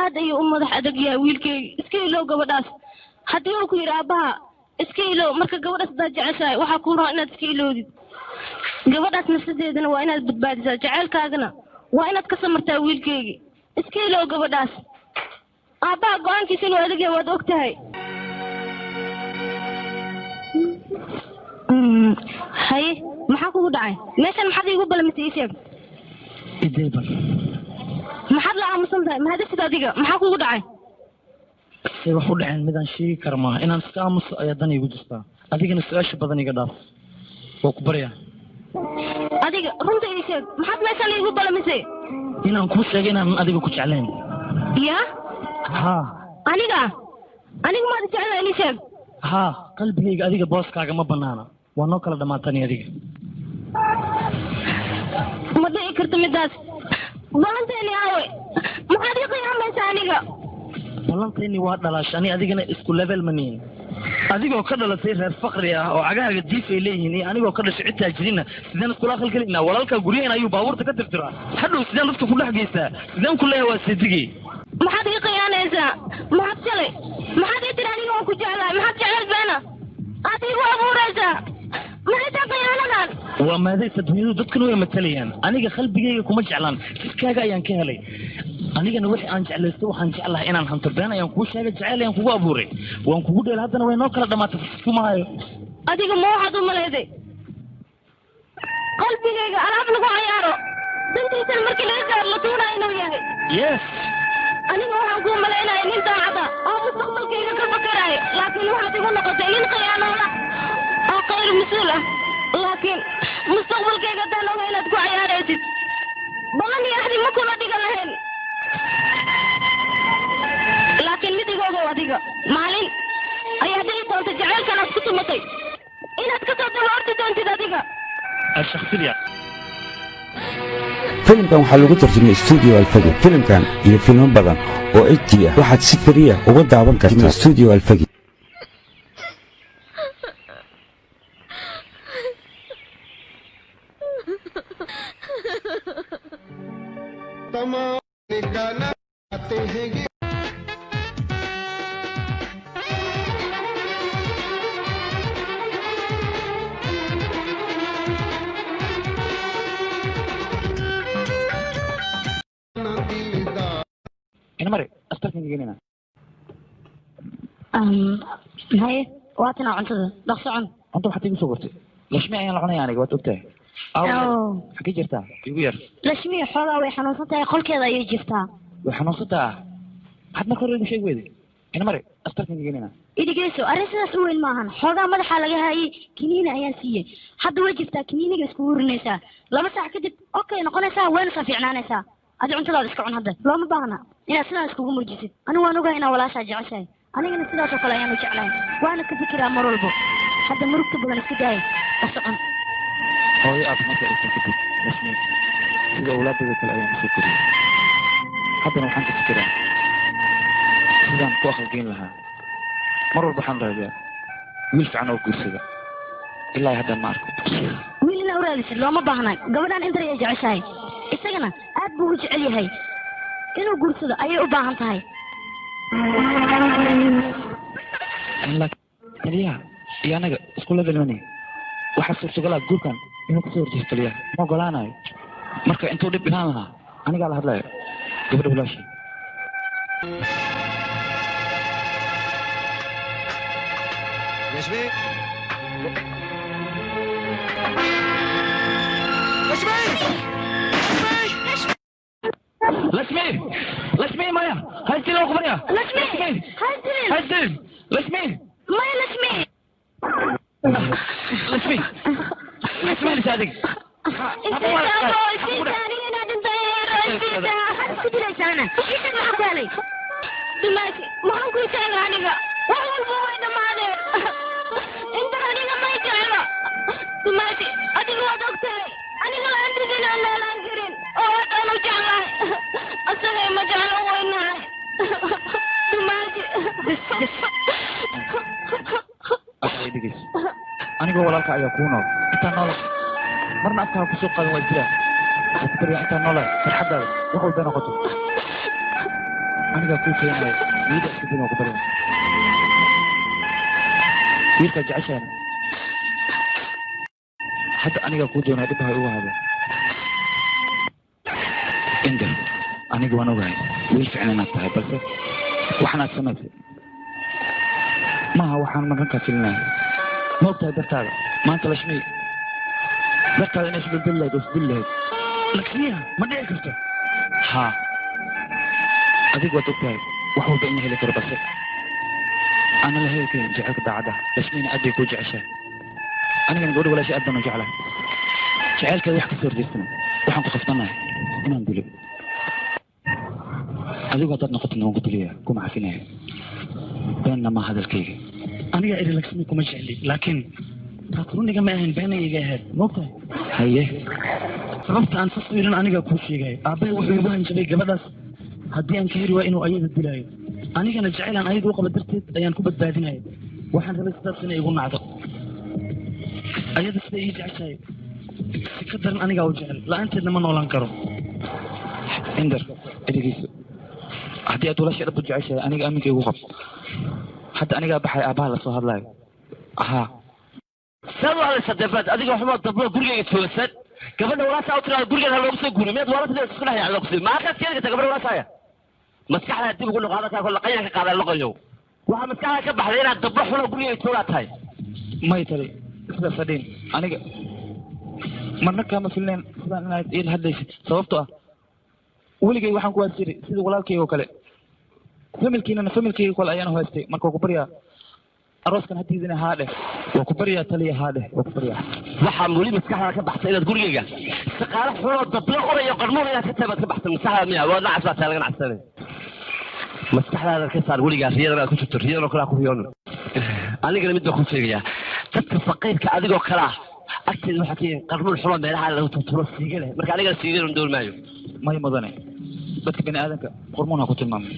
aad ayuu u madax adag yahay wiilkaygi iska ilow gabadhaas haddii uu ku yidhi aabbaha iska ilow marka gabadhaas haddaad jeceshahay waxaa kuu raha inaad iska ilowdid gabadhaas nafsadeedana waa inaad badbaadisaa jacaylkaagana waa inaad ka samartaa wiilkaygi iska ilow gabadhaas aabbaha go-aankiisa inuu adag yahay waad og tahay haye maxaa kugu dhacay meeshan maxaad iigu balamisay ii sheeg idayban maxaad la aamusan tahay mahadafid adiga maxaa kugu dhacay say wax u dhaceen midaan sheegi kara maaha inaan iska aamuso ayaa dan iigu jirtaa adigana su-aasha badan iga dhaaf waa ku baryaa adiga runta ii sheeg maxaad meeshan iigu balamisay inaan kuu sheegay inaan adiga ku jeclayn ya ha aniga maad jeclaa ii sheeg ha qalbigayga adiga booskaaga ma banaana waa noo kala dhamaatani adiga ma dhici karto midaas balanteeni aawe maxaad ii qiyaamaysaa aniga ballanteeni waa dhalaasha ani adigana isku level ma nihin adigoo ka dhalatay reer fakri ah oo cagahaaga diif ay leeyihiin iyo anigoo ka dhashay cid taajiriina sideen iskula aqal gelinaa walaalkaa guryaheena ayuu baabuurta ka tirtiraa hadhow sideen dadka ku dhex geystaa sideen ku leeyahay waa seedigey maxaad ii khiyaanaysaa maxaad shalay maxaad ii tiri aniga waan ku jeclahay maxaad jeclayd beena aad iigu abuuraysaa maxay taa khiyaanadan waa maadaysa dunyadu dadkan way matalayaan aniga qalbigayga kuma jeclaan jidkaaga ayaan ka helay anigana wixii aan jeclaysto waxaan jeclahay inaan hanto been ayaan kuu sheegay jeceyl ayaan kugu abuuray waan kugu dheel haddana way noo kala dhamaatay iskuma hayo adiga ma waxaad u malayday qalbigayga alaab lagu cayaaro dantiisana markii laga gaaro la tuunayo inuu yahay yes aniga waxaan kuu malaynaya nin daacada oo mustaqbalkayga ka fakarayo laakiin waxaad igu noqotay nin khiyaanoola oo khayr mas-uul ah laakiin mustaqbalkayga haddaan oga inaad ku cayaaraysid balan iyo axdi ma kula dhigan lahayn laakiin mid igoogow adiga maalin ayaa dhici doonta jacaylkan aad ku tumatay inaad ka soo daba orti doontid adiga الشخصية filimkan waxaa lagu tarjumay studio alfagi filimkan iyo filmo badan oo HD ah waxaad si fariya uga daawan kartaa studio alfagi ina mari astarkan gelinaa haye waatana cuntada dhaqso cun cunta waxaad igu soo gortay lashmi ayaan la cunaya aniga waad ogtahay xagee jirtaa igu yar lashmiya xoogaa way xanuunsan tahay qolkeeda ayay jirtaa way xanuunsantaa maxaad marka hore igu sheegi weyday ina mare astarkan gelinaa idigeyso arrin sidaas u weyn maahan xoogaa madaxa laga haayay kiniini ayaan siiyey hadda way jirtaa kiniiniga isku hurinaysaa 2 saac kadib okay noqonaysaa wayna ka fiicnaanaysaa adi cuntadaada iska cun hadda looma baahna inaad sidaas iskugu murjisid anigu waan ogahay inaa walaashaa jeceshahay anigana sidaas oo kale ayaan u jeclahay waana ka fikiraa mar walbo hadda murugta badan iska daaya asocon hooyo aad marka aysan kadib rasmi sida awlaadada kale ayaan usoo koriyey haddana waxaan ka fikiraa sidaan ku aqalgeyn lahaa mar walba waxaan raadiyaa wiil fiican oo guursada ilaa haddaan ma arko wiil inaa u raadisid looma baahna gabadhaan intar ayay jeceshahay isagana aad buu u jecel yahay inuu guursado ayay u baahan tahay taliyaha iyo anaga isku levelmani waxaa suurtagalaa guurkan inuu kasoo horjeesto taliyaha ma ogolaanayo marka intuu dhib dhinaan lahaa anigaa la hadlayo gabadha walaashii لشمي لشمي لشمي لشمي مايا هاي تلو قبريا لشمي هاي تلو لشمي مايا لشمي لشمي لشمي لسادك دلوقتي ما نقول شيء عنك وهو البوين مالك انت عنك ما يجعله دلوقتي ادي هو دكتور انا لا عندي لا لا انكرين او انا جعله اصلا ما جعله وين دلوقتي أخي دقيس أنا جوا لك يا كونو أنت نولا مرنا أفكار كسوق هذا وجهه أكبر أنت نولا فرحة وحول بين قطب أنا جا كل شيء ما يدرس كذي ما قبله يرجع عشان حتى أنا جا كل جون هذا هو هذا إنجل أنا جوا نوعي ويش فعلا نتاعي بس وإحنا سمعت ما هو حان من ركع فينا موقع درتاله ما أنت لشمي درتاله إنش بالله دوس بالله لكنيها ما نيجي ها أديك وتوكاي وحول بيني هلك ربص أنا لهيك جعلك بعده لشميني أديك وجع شيء أنا كان أقول ولا شيء أبدا نجعله جعلك يحكي سر جسمه وحن تخفتنا أنا نقول أديك وتطنق قطنا وقلت لي كم عارفينه بيننا ما هذا الكيك أنا إذا لكسميكم مجعلي لكن تقولون كما أهين بيني يجاهد موقع هيه sababta aan saswirin aniga ku sheegay aabay wuxuu igu hanjabay gabadhaas haddii aan ka heli waa inuu ayada dilaayo anigana jacaylaan ayada u qaba darteed ayaan ku badbaadinaya waxaan rabay sidaas inay igu nacdo ayada siday ii jeceshahay si ka daran anigaa u jecel la-aanteedna ma noolaan karo indar edegiiso haddii aad walaasha dhabtu jeceshahay aniga aminka igu qab hadda anigaa baxay aabbaha lasoo hadlaayo ahaa saad u hadlaysa deefaad adiga waxba dablo gurigayga toosan gabadha walaasaa u tiraada gurigeeda ha loogu soo guuriyo miyaad walaalada isku dhex yaacdo kusi ma halkaad keeni karta gabadha walaasaaya maskaxdaa dib ugu noqo hadalkaa kol laqayaan ka qaadaa loqayo waxaa maskaxdaa ka baxday inaad dablo xuno gurigayga toogaa tahay may tali sidaas adhiin aniga marna kaama filneen sidaan inaad iil hadlaysid sababtoo ah weligay waxaan ku waasiri sida walaalkayga oo kale familkiinana familkayga kole ayaan haystay marka ku baryaa arooskan hadiidina haadheh waa ku baryaa taliya haadheh waa ku baryaa waxaa weli maskaxdaa ka baxtay inaad gurigayga shaqaale xunoo dablo qorayo qarmuun inaad ka tahay baad ka baxtay maskaxdaa miya waa nacas baa tahay laga nacsanay maskaxdaada ka saar weligaa riyadan aad ku jirto riyadan oo kale ha ku riyoono anigana mid baa ku sheegayaa dadka faqiirka adigoo kale ah agteeda waxaa kayihin qarmuun xunoo meelaha lagu turturo siiga leh marka anigana siigan doon maayo may mudane dadka bini aadanka hormoon ha ku tilmaamay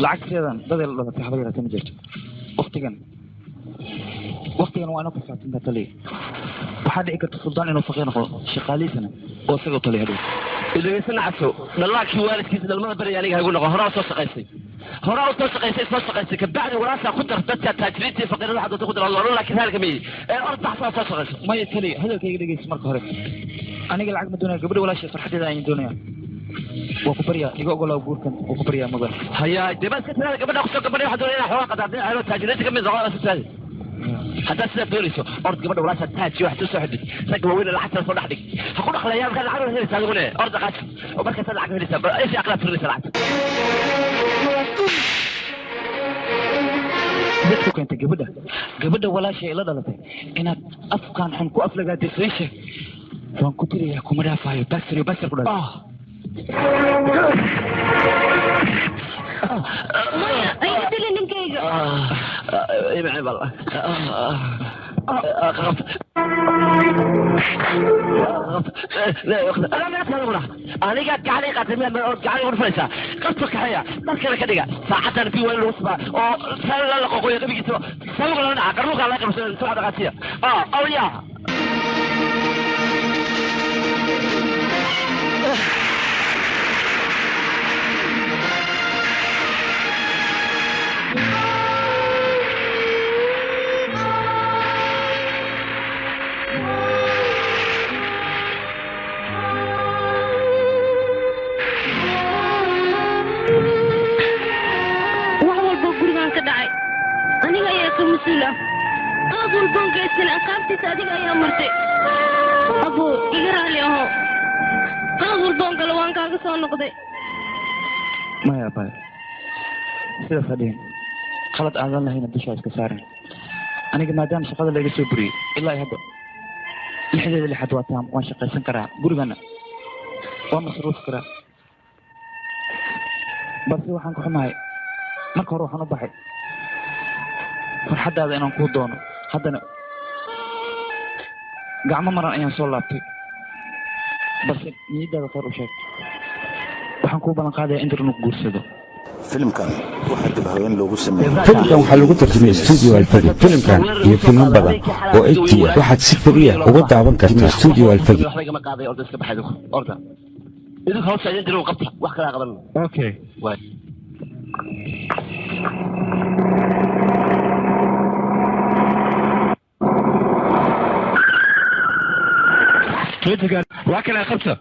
lacagteedan dadee la dhalatay haba yaraatee ma jirto waktigan waa ina ku saabsanta taliya waxaa dhici karta suldaan inuu faqiir noqdo shaqaalihiisana oo isagoo taliya hadhow idageysa nacaso dhallaakii waalidkiisa dhalmada baraya aniga haygu noqo horaa soo shaqaysay soo shaqaysay kabacdi walaasaa ku dar dadka taajiriinta iyo faqiirada waxaa doonta ku dar loolan laakiin haalka meyi ee ordaxsaa soo shaqaysay maya taliya hadalkayga dhegeysa marka hore aniga lacag ma doonaya gabadha walaasha farxadeeda ayaan doonaya waa ku baryaa iga ogolaa guurkan waa ku baryaa mudan hayaa dee baad ka tiraada gabadha kusoo gabadhay waxaa doonaya inaa xoogaa qadaadin ayadoo taajiriinta kamid noqo si taadi haddaad sidaad doonayso ord gabadha walaasha taaji waxaad soo xidid ragga waaweyn lacagta soo dhex dhig ha ku dhaqleeyaa markaad lacag helaysaa adigune orda qaasi oo markaasaad lacag helaysaa eshi aqlaad firinaysa lacagta dadku keentay gabadha walaashay ila dhalatay inaad afkaan xun ku aflagaatay freeshe waan ku tiriyaa kuma dhaafayo basir ku dhalay maya ay dili ninkayga imay bal aniga gacali qatamiya gacali urfaysa qabto kaxaya dalkana ka dhiga saacatan fi weel wasba oo sala la qoqoyo qabigiisa sabab la dhaca qarnuka la qabsan soo dhaqaatiya awliya aniga ayaa ka mas-uul ah qaab walboon geystan aqaabtiisa adiga ayaa martay abuu iga raali aho qaab walboon galo waan kaaga soo noqday maya abay sidaas hadhihin qalad aadan lahayna dushaa iska saaran aniga maadaama shaqada laga soo buriyey ilaa hadda 6 waa taam waan shaqaysan karaa gurigana waan masruuf karaa balse waxaan ku xumahay marka hore waxaan u baxay farxaddaada inaan kuu doono haddana gacmo maran ayaan soo laabtay balse niyaddaada khayr u sheeg waxaan kuu ballan qaadayaa inta inuu guursado filimkan waxaa dib haween loogu sameeyey filimkan waxaa lagu tarjumay studio alfagi filimkan iyo filmo badan oo etiya waxaad si fariya uga daawan kartaa studio alfagi idinku hawsha idin diro qabta wax kala qaban okay waay تويتر واكل يا خبصه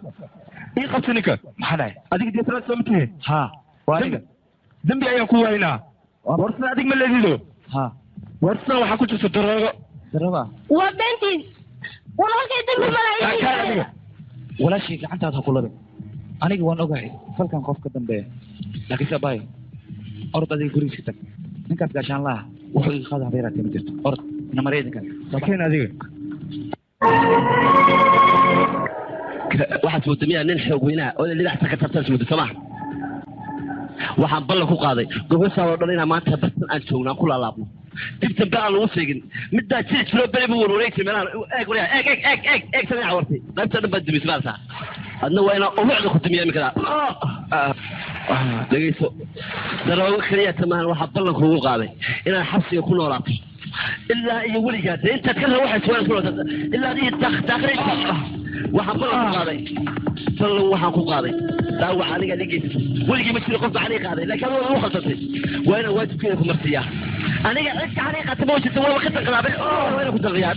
ايه خبصه نكا ما حدا اديك دي ترى سمتي ها وانا ذنبي ايان كو وينا ورسنا اديك ما ليدو ها ورسنا waxa ku jirta daraba waa beentiin walaalkay dambi malaayay walaashii gacantaada ha kulada aniga waan ogahay falkan qofka dambeeya laakiin sabay orod adiga gurigiisa tag ninkaas gaashaan laha wuxuu iga qaada habeeraad kama jirto orod ina mareedinkan laakiin adiga waxaad moodamiyaa nin xoog weynaa oo lidacta ka tartaas muddo samaha waxaan ballan ku qaaday gobashaa oo dhan inaan maanta bartan aan joogno aan ku laalaabno dib dambe aan lagu sheegin middaa jiri jiroo beri buu warwareegtay meelahan eeg samiica wartay qaybta dhan baad dumisay maartaa adna waa inaan umucda ku dumiya imikadaa dhegayso daroogo keliya tamahan waxaa ballan kuugu qaaday inaan xabsiga ku noolaato ilaa iyo weligaa dee intaad ka rawaxayso waan ku noolata ilaa iyo daaqraysa waxaan ballan ku qaaday ballan waxaan ku qaaday daawac aniga dhigaysa weligii ma jiro qof bacanii qaaday laakiin adiga ugu khaldantay waa inaan waajibkeeda ku marsiiyaa aniga cidka anii qaata ma wajirta waa ka danqadaabe waa inaan ku danqiyaa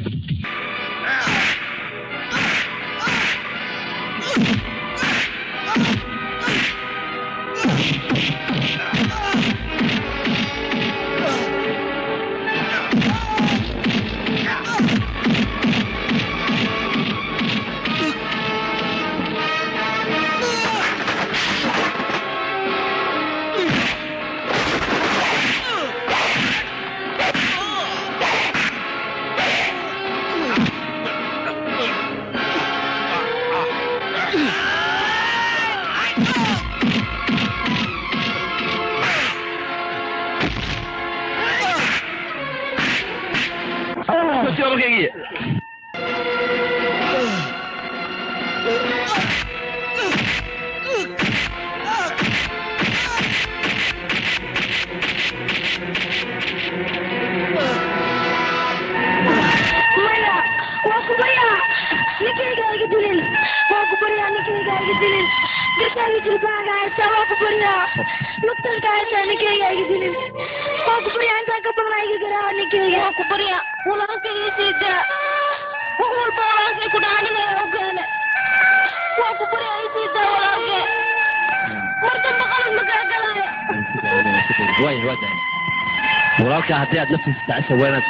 walaalka haddii aad naftiisa dacaysa waynaad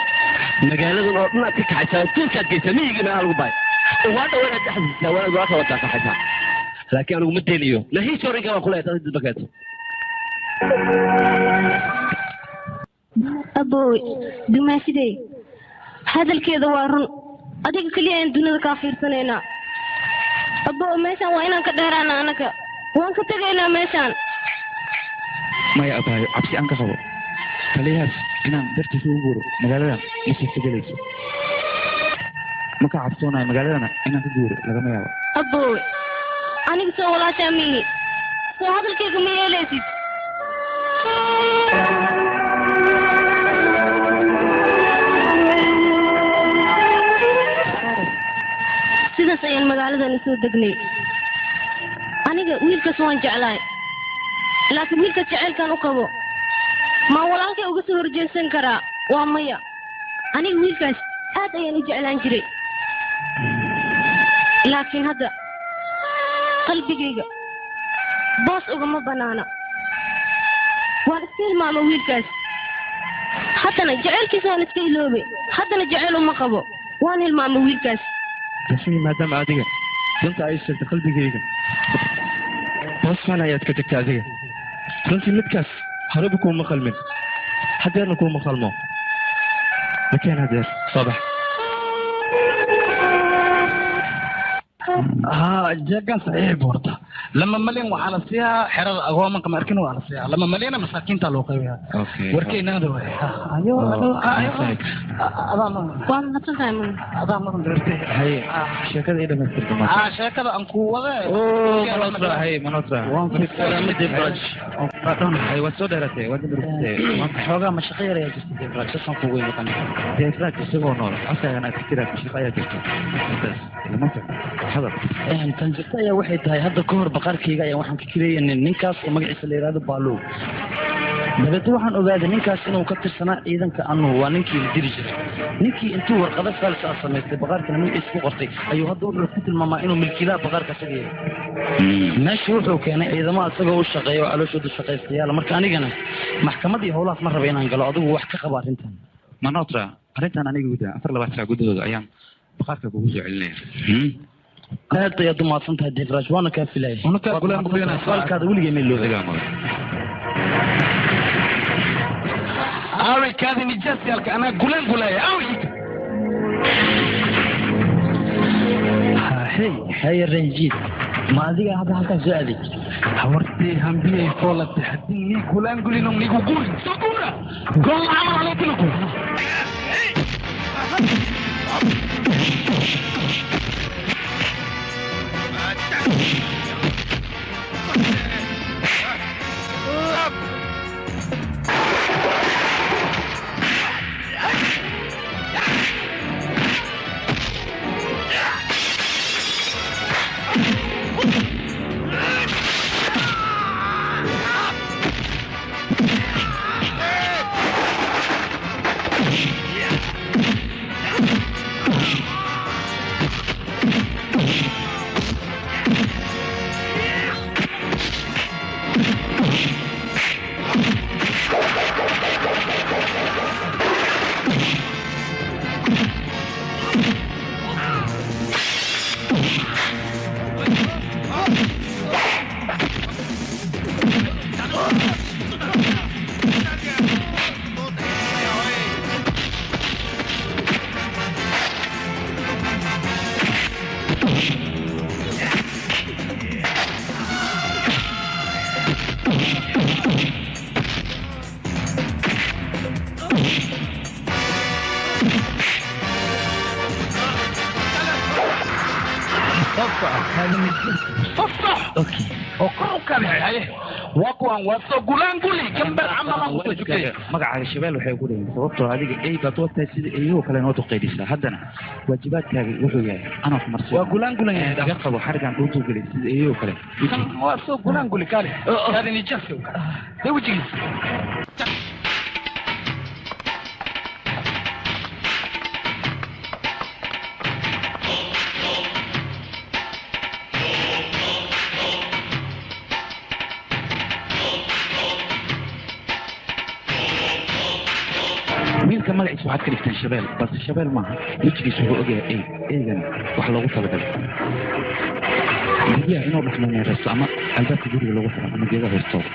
magaaladan oo dhan aad ka kaxaysaa duulkaad geysaa miyigii meelaha lagu bahay waa dhow inaad dhexdiisa waynaad walaalka wadaa kaxaysaa laakiin anigu ma daynayo nahiis orinka baan kuleeyahay dadka dadbakeeto aboowe dumaashidey hadalkeeda waa run adiga keliya aan dunida kaa fiirsanaynaa aboowe meeshaan waa inaan ka dheeraana anaga waan ka tegaynaa meeshaan maya abaayo cabsi aan ka qabo taliyahaas inaan dartiisa ugu guuro magaaladan ma suurtagelayso ma ka cabsoonayo magaaladana inaan ka guuro lagama yaabo aboowe aniga soo walaashaa miihi soo hadalkayga ma yeelaysid sidaas ayaan magaaladan soo degnay aniga wiilkaas waan jeclahay laakiin wiilkaas jacaylkaan u qabo ma walaalkay uga soo horjeesan karaa waa maya aniga wiilkaas aad ayaan u jeclaan jiray laakiin hadda qalbigayga boos ugama banaana waan iska hilmaama wiilkaas haddana jacaylkiisa waan iska iloobay haddana jacayl uma qabo waan hilmaama wiilkaas rashmi maadaama adiga runta ay sheegto qalbigayga boos maan ayaad ka tagta adiga runtii midkaas horeba kuuma qalmin hadeerna kuuma qalmo lakeen hadeer soo bax ها جاكان صحيح بورتا لما ملين وعلى فيها حرر أقوام كما أركنوا وعلى فيها لما ملينا مساكين تلوقيها وركي نادوا أيوه أيوه waan hadsan هذا ما درستي هي شكل إيه ده مستر شكل أنكو ولا مناطرة هي مناطرة وان في السلام دبرج هي وسودرته ودبرته حوجا مش غير يا جست دبرج شو فوقي مكان دبرج تسوى نور أصلا أنا أفكر في شيء جست بس المنطق حضر tan jirta ayaa waxay tahay hadda ka hor baqarkayga ayaa waxaan fikirayay ninkaas oo magaciisa la yiraahdo Baalow dabeetana waxaan ogaaday ninkaas inuu ka tirsanaa ciidanka anu waa ninkii la diri jiray ninkii intuu warqado falsa sameystay baqarkana magaciisa ku qortay ayuu hadda wuxuu ku tilmaamaa inuu milkiilaha baqarka sageeyo meesha wuxuu keenay ciidamada asagoo u shaqeeyo calooshooda shaqaystayaal marka anigana maxkamadii howlahaas ma raba inaan galo adigu wax ka qaba arrintan manootra arrintan aniga gudaa 24 saac gudahooda ayaan baqarka kugu soo celinaya aad ayaad u mahadsan tahay difraash waana kaa filaya su'aalkaada weligay ma ilooba awi kaadi nijaasiyaalka anaa gulan gulaya awi هاي الرنجيت ما أدري هذا هذا زادي حورتي هم بيه فولت حدي كلان قولي لهم نيجو قولي سكورة قول عمل على كلكم magaca shabeell waxay ku leeyihiin sababtoo adiga ay baad waqtiga sida ayuu kale noo toqeydisa haddana waajibaadkaaga wuxuu yahay ana ku marsi waa gulaan gulan laga qabo xarigan uu tuugay sida ayuu kale waa soo gulaan guli kale hada ni jafi da wajigiisa magaciisa waxaad ka dhigtaan shabeel balse shabeel maaha wejigiisa wuxuu ogyahay eegan wax loogu talagalay biyaha inuu dhexmaneeraysto ama albaabka guriga lagu xiro ama geedaha hoostooda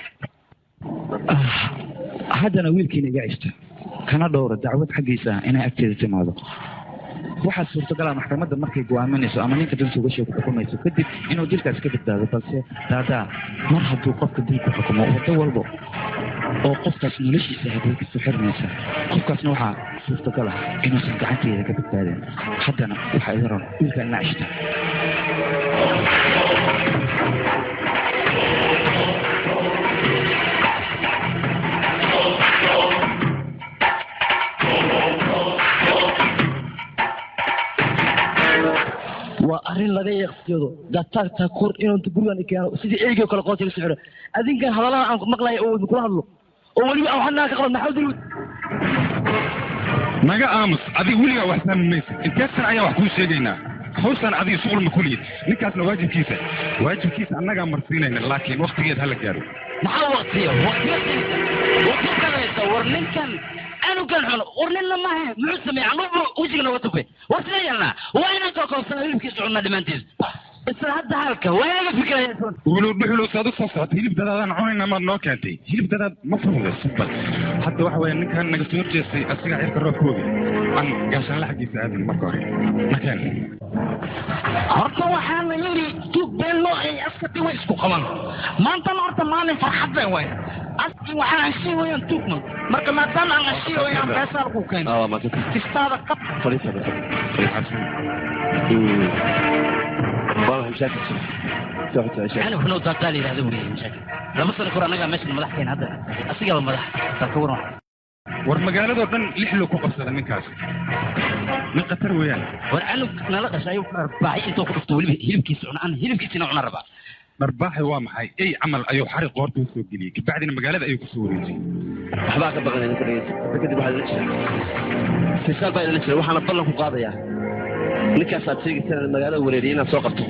haddana wiilkiina iga cishta kana dhowra dacwad xaggiisa inay agteeda timaado waxaa suurtagala maxkamadda markay go'aaminayso ama ninka danta uga sheeg xukumayso kadib inuu dilkaas ka badbaado balse daadaa mar hadduu qofka dil ku xukumo waddo walba oo qofkaas noloshiisa haday kasoo xirmaysa qofkaasna waxaa suurtagal ah inuusan gacanteeda ka badbaadin haddana waxaa iga ron wiilka ina cishta waa arrin laga yeeqsiyado dataagta kor inuu gurigan keeno sidii eegay kala qootay siciro adinkan hadalada aan maqlay oo kula hadlo oo waliba aan waxna ka qalad maxaa dilay naga aamus adiga weligaa wax fahmaysid inteesan ayaa wax kuu sheegaynaa hawshan adiga shuqul ma kuliyid ninkaasna waajibkiisa annagaa marsiinayna laakiin waqtigeed hala gaaro maxaa waqtiga war ninkan أنا كان حلو ورننا ما هي معسمي عنو وجهنا وتبي وسيلنا وين توكل سنين كيس عنا دمانتيز بس هذا حالك وين فكرة يا سون ولو بحلو صادق صفات هي بدأ عوننا ما نوكانتي هي بدأ مفروض سبب حتى واحد وين كان نقصور جسي أسيع عير كروكودي عن عشان لحق يساعد المكاري مكان هرتا وحنا يلي توب بين لو أسكتي ويسكو كمان ما أنت نعرف ما نفرح وين أصلي وحنا شيء وين توكم مركب ما دام عن شيء وين بس أركوكين ما تستاذ قط فريسة والله مشاكل أنا هنا وتالي هذا ولي مشاكل لما صار الكرة نجا ماشي المدح كين هذا أسيجا المدح تكورون والمجالات ودن لحلو كوكس هذا من كاس من قطر وياه وأنا نلاقي شيء رباعي أنتوا كنتوا ولي هيلم كيسون أنا هيلم كيسون عنا ربع مرباحي وامحي أي عمل أيو حرق ورده سوق ليك بعدين المجالات أيو كسوري أحباك بغني أنت رئيس بكذب واحد الأشياء في سالفة الأشياء وحنا نطلعكم قاضية ninkaas sheegaysan magaalada wareeriyana soo qabto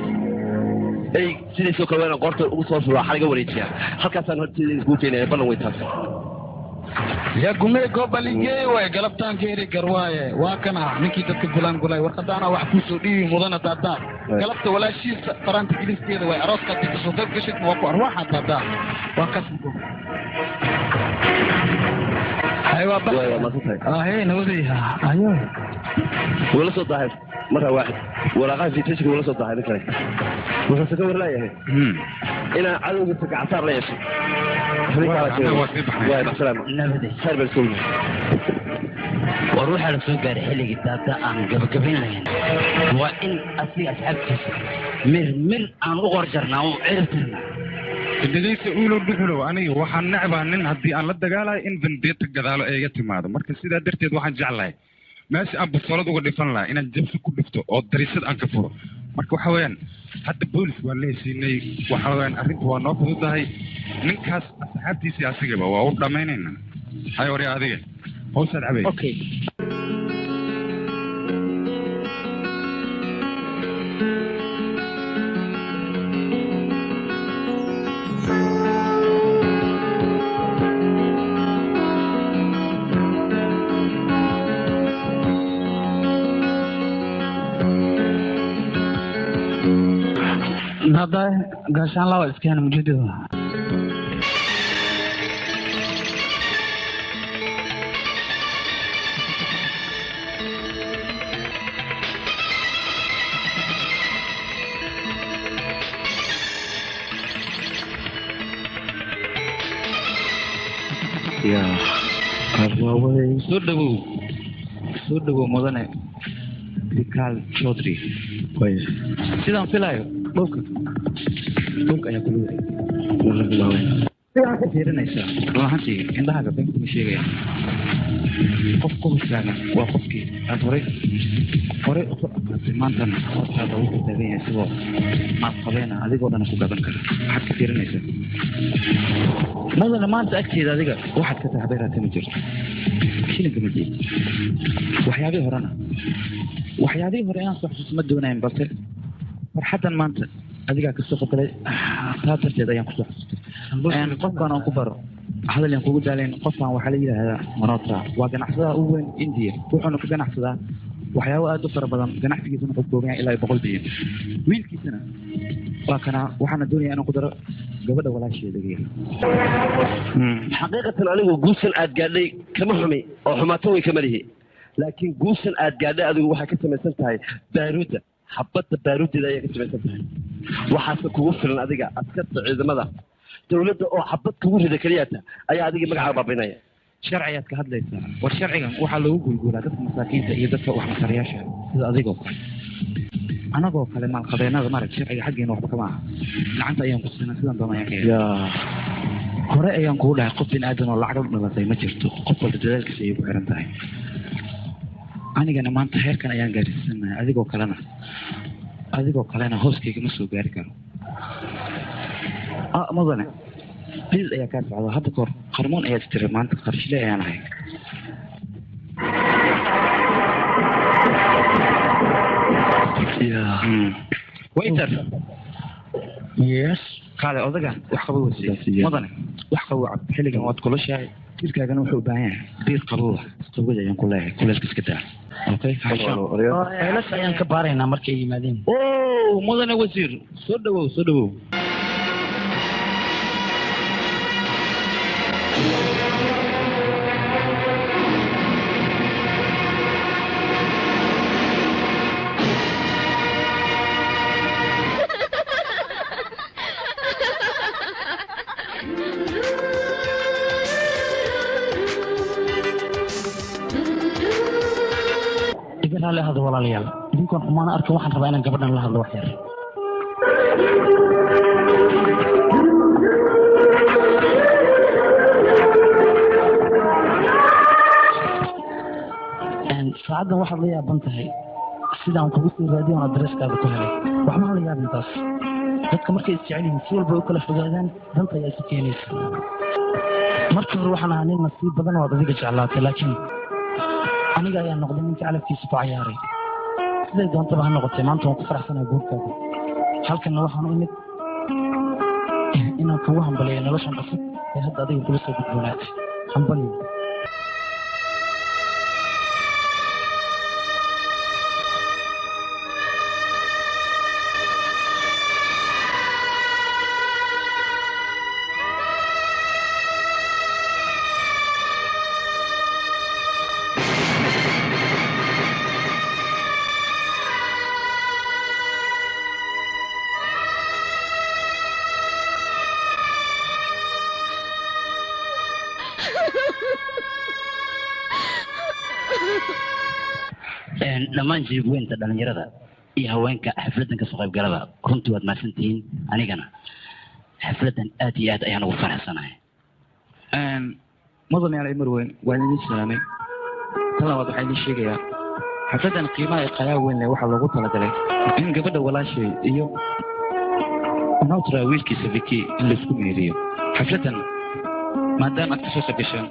ay sidii soo kale qorto ugu soo soo xariga wareejiya halkaas aan hortiisa isku keenay balan way taas ya gumay gobalige way galabtaan keeri garwaaye waa kana ninkii dadka gulaan gulay warqadaana wax ku soo dhiibi mudana daadaa galabta walaashiisa faranta gilisteeda way arooska dadka soo dad gashid waa ku arwaaxa daadaa waa kasbo aywa ba هي نوديها ايوه ولا صوت ضاحك مرة واحد ولا غاز يتشكي ولا صوت ضاحك كذا وش تكور لا يا إنا عدو قلتك عصار لا يشي خليك على كذا وايد السلامة خير بالسوق وروح على السوق قال حلي قدامك أنا قبل لين وإن أصلي أسحبك مر أنا أغرجرنا وعرفتنا بديت أقول بحلو أنا وحن نعبا إن هدي أنا لدقالة إن بنبيت الجدالة إيه يتمادو مركز سيدا درتيد واحد جعلها ماشي أبو صلاة وقد فن لا إن الجبس كل دفتو أو دريسد أنك فور مركو حوين حتى بوليس ولا سيني وحوين أريد هو نوفذ ده من كاس أصحابتي سياسية بوا وقد ماينين هاي وري هذه هو سد عبيد أوكي هذا قاشان لا واسكان موجود يا أرواوي سودو مدنة بكال شودري كويس سيدان فيلايو dhulka ayaa ku leeyahay wala bilaaway sidaa ka fiirinaysa ruuxantii indhahaaga been kuma sheegaya qof qofkaaga waa qofkii aad horay u soo aqaantay maantana hortaada uu taagan yahay sidoo maad qabeena adigoo dhan ku gaban kara waxaad ka fiirinaysaa madana maanta agteeda adiga waxaad ka tahay habeeraata ma jirto shilinka ma jeed waxyaabihii hore inaan soo xusuus ma doonayn balse farxaddan maanta adiga ka soo qabay taasirteed ayaan ku soo xasuustay qofkan aan ku baro hadal aan kugu daaleen qofkan waxa la yiraahdaa Manota waa ganacsadaha ugu weyn India wuxuuna ka ganacsadaa waxyaabo aad u fara badan ganacsigiisuna wuxuu kooban yahay ilaa 100 bilyan wiilkiisana waa kana waxaana doonayaa inaan ku daro gabadha walaasheedagii xaqiiqatan anigu guushan aad gaadhay kama xumi oo xumaato way kama lihi laakiin guushan aad gaadhay adigu waxay ka samaysan tahay baaruudda xabadda baaruuddeeda ayay ka samaysan tahay waxaase kugu filan adiga askarta ciidamada dowladda oo xabad kugu rida keliyata ayaa adiga magacaa baabinaya sharciyaad ka hadlaysaa war sharcigan waxaa loogu guulguulaa dadka masaakiinta iyo dadka waxmasarayaasha sida adigoo kale anagoo kale maalqabeennada marag sharciga xaggeena waxba kama aha gacanta ayaan ku siinaa sidaan doona ayaan ka hela hore ayaan kugu dhahay qof bin aadan oo lacag u dhalatay ma jirto qof walba dadaalkiisa ayay ku xiran tahay anigana maanta heerkan ayaan gaarsiisanahay adigoo kalena hooskayga ma soo gaari karo mudane bil ayaa kaa socda hadda kahor qarmoon ayaad tiri maanta qarshile ayaan ahay waiter yes kaale odagan wax qabo wasiiya mudane wax qabo cab xilligan waad kulashahay jirkaagana wuxuu u baahan yahay biir qabowa qabowda ayaan ku leeyahay kuleelka iska daa okay elas ayaan ka baaraynaa markay yimaadeen mudane wasiir soo dhawow la hadlo walaalayaal idinkoon xumaana arkin waxaan rabaa inaan gabadhan la hadlo wax yar saacaddan waxaad la yaaban tahay sidaan kugu soo raadiyo oon adreeskaada ku helay waxmaa la yaabin taas dadka markay isjecel yihiin si walba u kala fogaadaan danta ayaa isu keenaysa markii hore waxaan ahaa nin nasiib badan oo ad adiga jeclaatay laakiin aniga ayaa noqday ninka calafkiisa ku cayaaray siday doontaba ha noqotay maanta waan ku faraxsanaa guurkaada halkanna waxaan u imid inaan kugu hambaliyo noloshan cusub ee hadda adiga kula soo gudboonaatay hambaliyo dhammaan jiibweynta dhalinyarada iyo haweenka xafladan kasoo qaybgalada runtii waad mahadsantihiin anigana xafladan aad iyo aad ayaan ugu faraxsanahay mudane yaal marweyn waan idin salaamay tan labaad waxaa idin sheegayaa xafladan qiimaha ee qayaa weyn leh waxaa loogu talagalay in gabadha walaashay iyo nautra wiilkiisa viki in laisku meeriyo xafladan maadaama aad kasoo sagasheen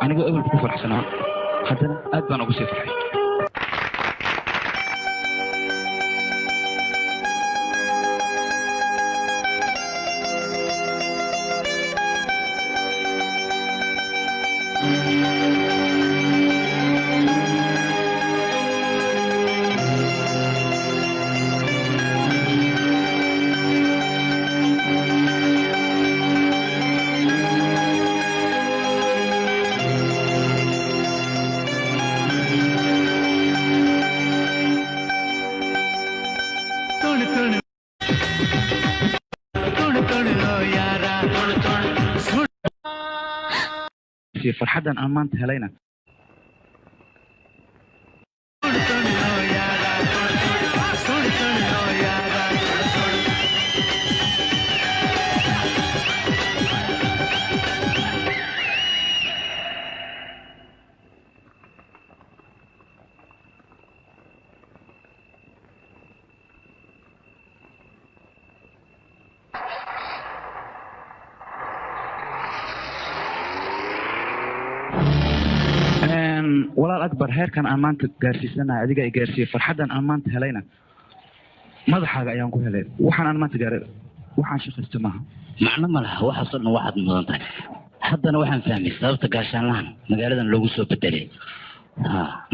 anigoo ebalku ku faraxsanaa haddana aad baan ugu sii farxay farxadan aan maanta helayna walaal akbar heerkan aan maanta gaarsiisanahay adiga ay gaarsiiyey farxadan aan maanta helayna madaxaaga ayaan ku helay waxaan aan maanta gaaray waxaan shaqaysto maaha macno ma laha waxaasoo dhan waxaad mudan tahay haddana waxaan fahmay sababta gaashaanlahan magaaladan loogu soo bedelay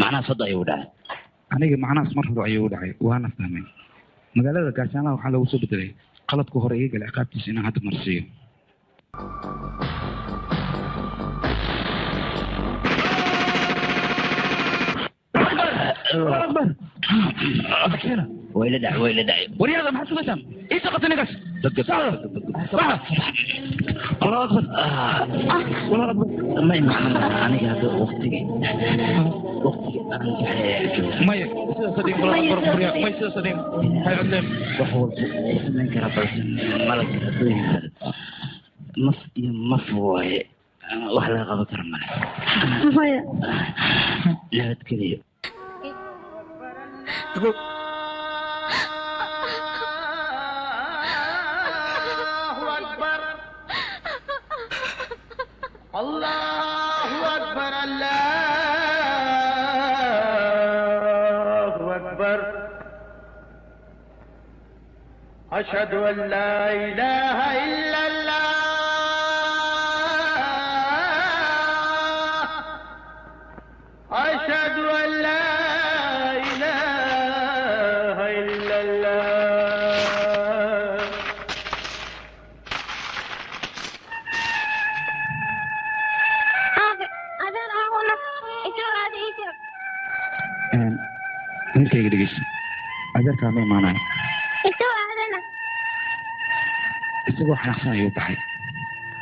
macnahaas hadda ayuu dhacay aniga macnahaas mar hore ayuu dhacay waana fahmay magaalada gaashaanlaha waxaa loogu soo bedelay qaladku hore iga gal ciqaabtiisa inaan hadda marsiiyo ويلا دعي ورياضة ما حسوا بسام ايش قطع نقص الله أكبر الله أكبر ما يمكن أنا قاعد وقتي أنا ما صديق الله أكبر ما يصير صديق هاي علم وحول من كربلاء ملك مفوه وحلا غلط رمله لا تكذب الله أكبر الله أكبر أشهد أن لا إله إلا الله أشهد أن لا إله إلا الله ninkayga dhegeyso adeerkaa ma imaanayo isagoo xanaaqsan ayuu baxay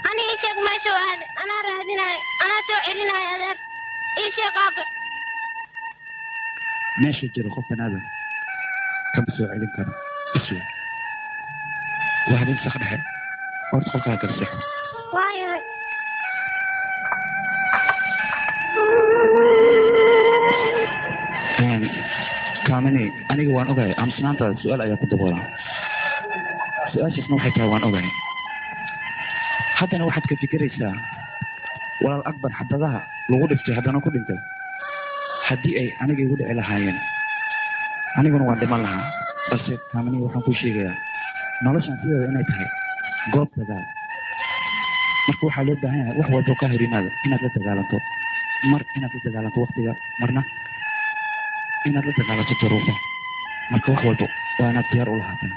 aniga sheeg meesha aade anaa raadinayo anaa soo celinayo adeer ii sheeg aabe meeshuu jiro qof banaadan kama soo celin karo iswe waa habeen sak dhexe horta qolkaa garseexo waayahay kaamini aniga waan ogahay aamusnaantaada su-aal ayaa ku daboolaa su-aashaasna waxay tahay waan ogahay haddana waxaad ka fikiraysaa walaal akbar xabadaha lagu dhiftay haddana ku dhintay haddii ay aniga igu dhici lahaayeen aniguna waan dhiman lahaa balse kaamini waxaan kuu sheegayaa noloshan sideeda inay tahay goob dagaal marka waxaa loo baahan yahay wax walbo ka hor yimaada inaad la dagaalanto mar inaad la dagaalanto waktiga marna inaad la dagaalanto duruufa marka wax walbo waa inaad diyaar u lahaataa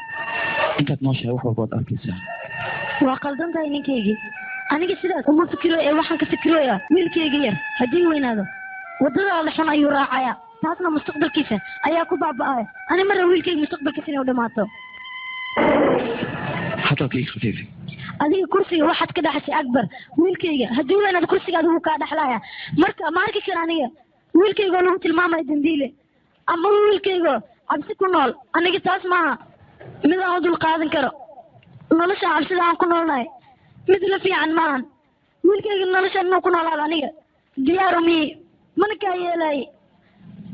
intaad nooshahay wax walbo ad arkaysaa waa qaldan tahay ninkaygii aniga sidaas uma fikiro ee waxaan ka fikiroyaa wiilkayga yar haddii weynaado waddadaada xun ayuu raacayaa taasna mustaqbalkiisa ayaa ku baaba'aya ani marra wiilkayga mustaqbalkiisa inuu dhamaato hadalkayga khafiifi adiga kursiga waxaad ka dhaxashay akbar wiilkayga haddii weynaado kursiga adigu kaa dhexlaya marka ma arki kara aniga wiilkaygoo lagu tilmaamayo dambiile ama wiilkaygo cabsi ku nool aniga taas maaha mid aan u dul qaadan karo nolosha cabsida aan ku noolnahay mid la fiican maahan wiilkayga nolosha inuu ku noolaado aniga diyaaru miyi mana kaa yeelaaye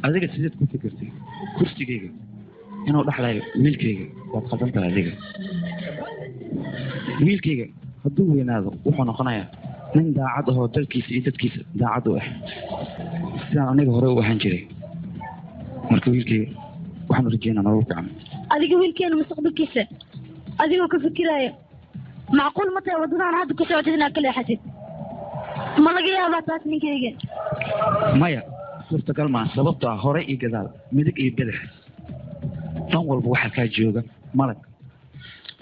adiga sideed ku fikirtay kursigayga inuu dhexlayo wiilkayga waad qaldan tahay adiga wiilkayga hadduu weynaado wuxuu noqonayaa nin daacad ahoo dalkiisa iyo dadkiisa daacad u ah sidaan aniga hore u ahaan jiray marka wiilkayga waxaan rajeynaa nolol fiican adiga wiilkeena mustaqbalkiisa adigoo ka fikiraayo macquul ma tahay waddadaan hadda ku socotid inaad ka leexatid ma laga yaabaa taas ninkayga maya suurtagal maa sababto ah hore iyo gadaal midig iyo badax dhan walba waxaa kaa jooga malag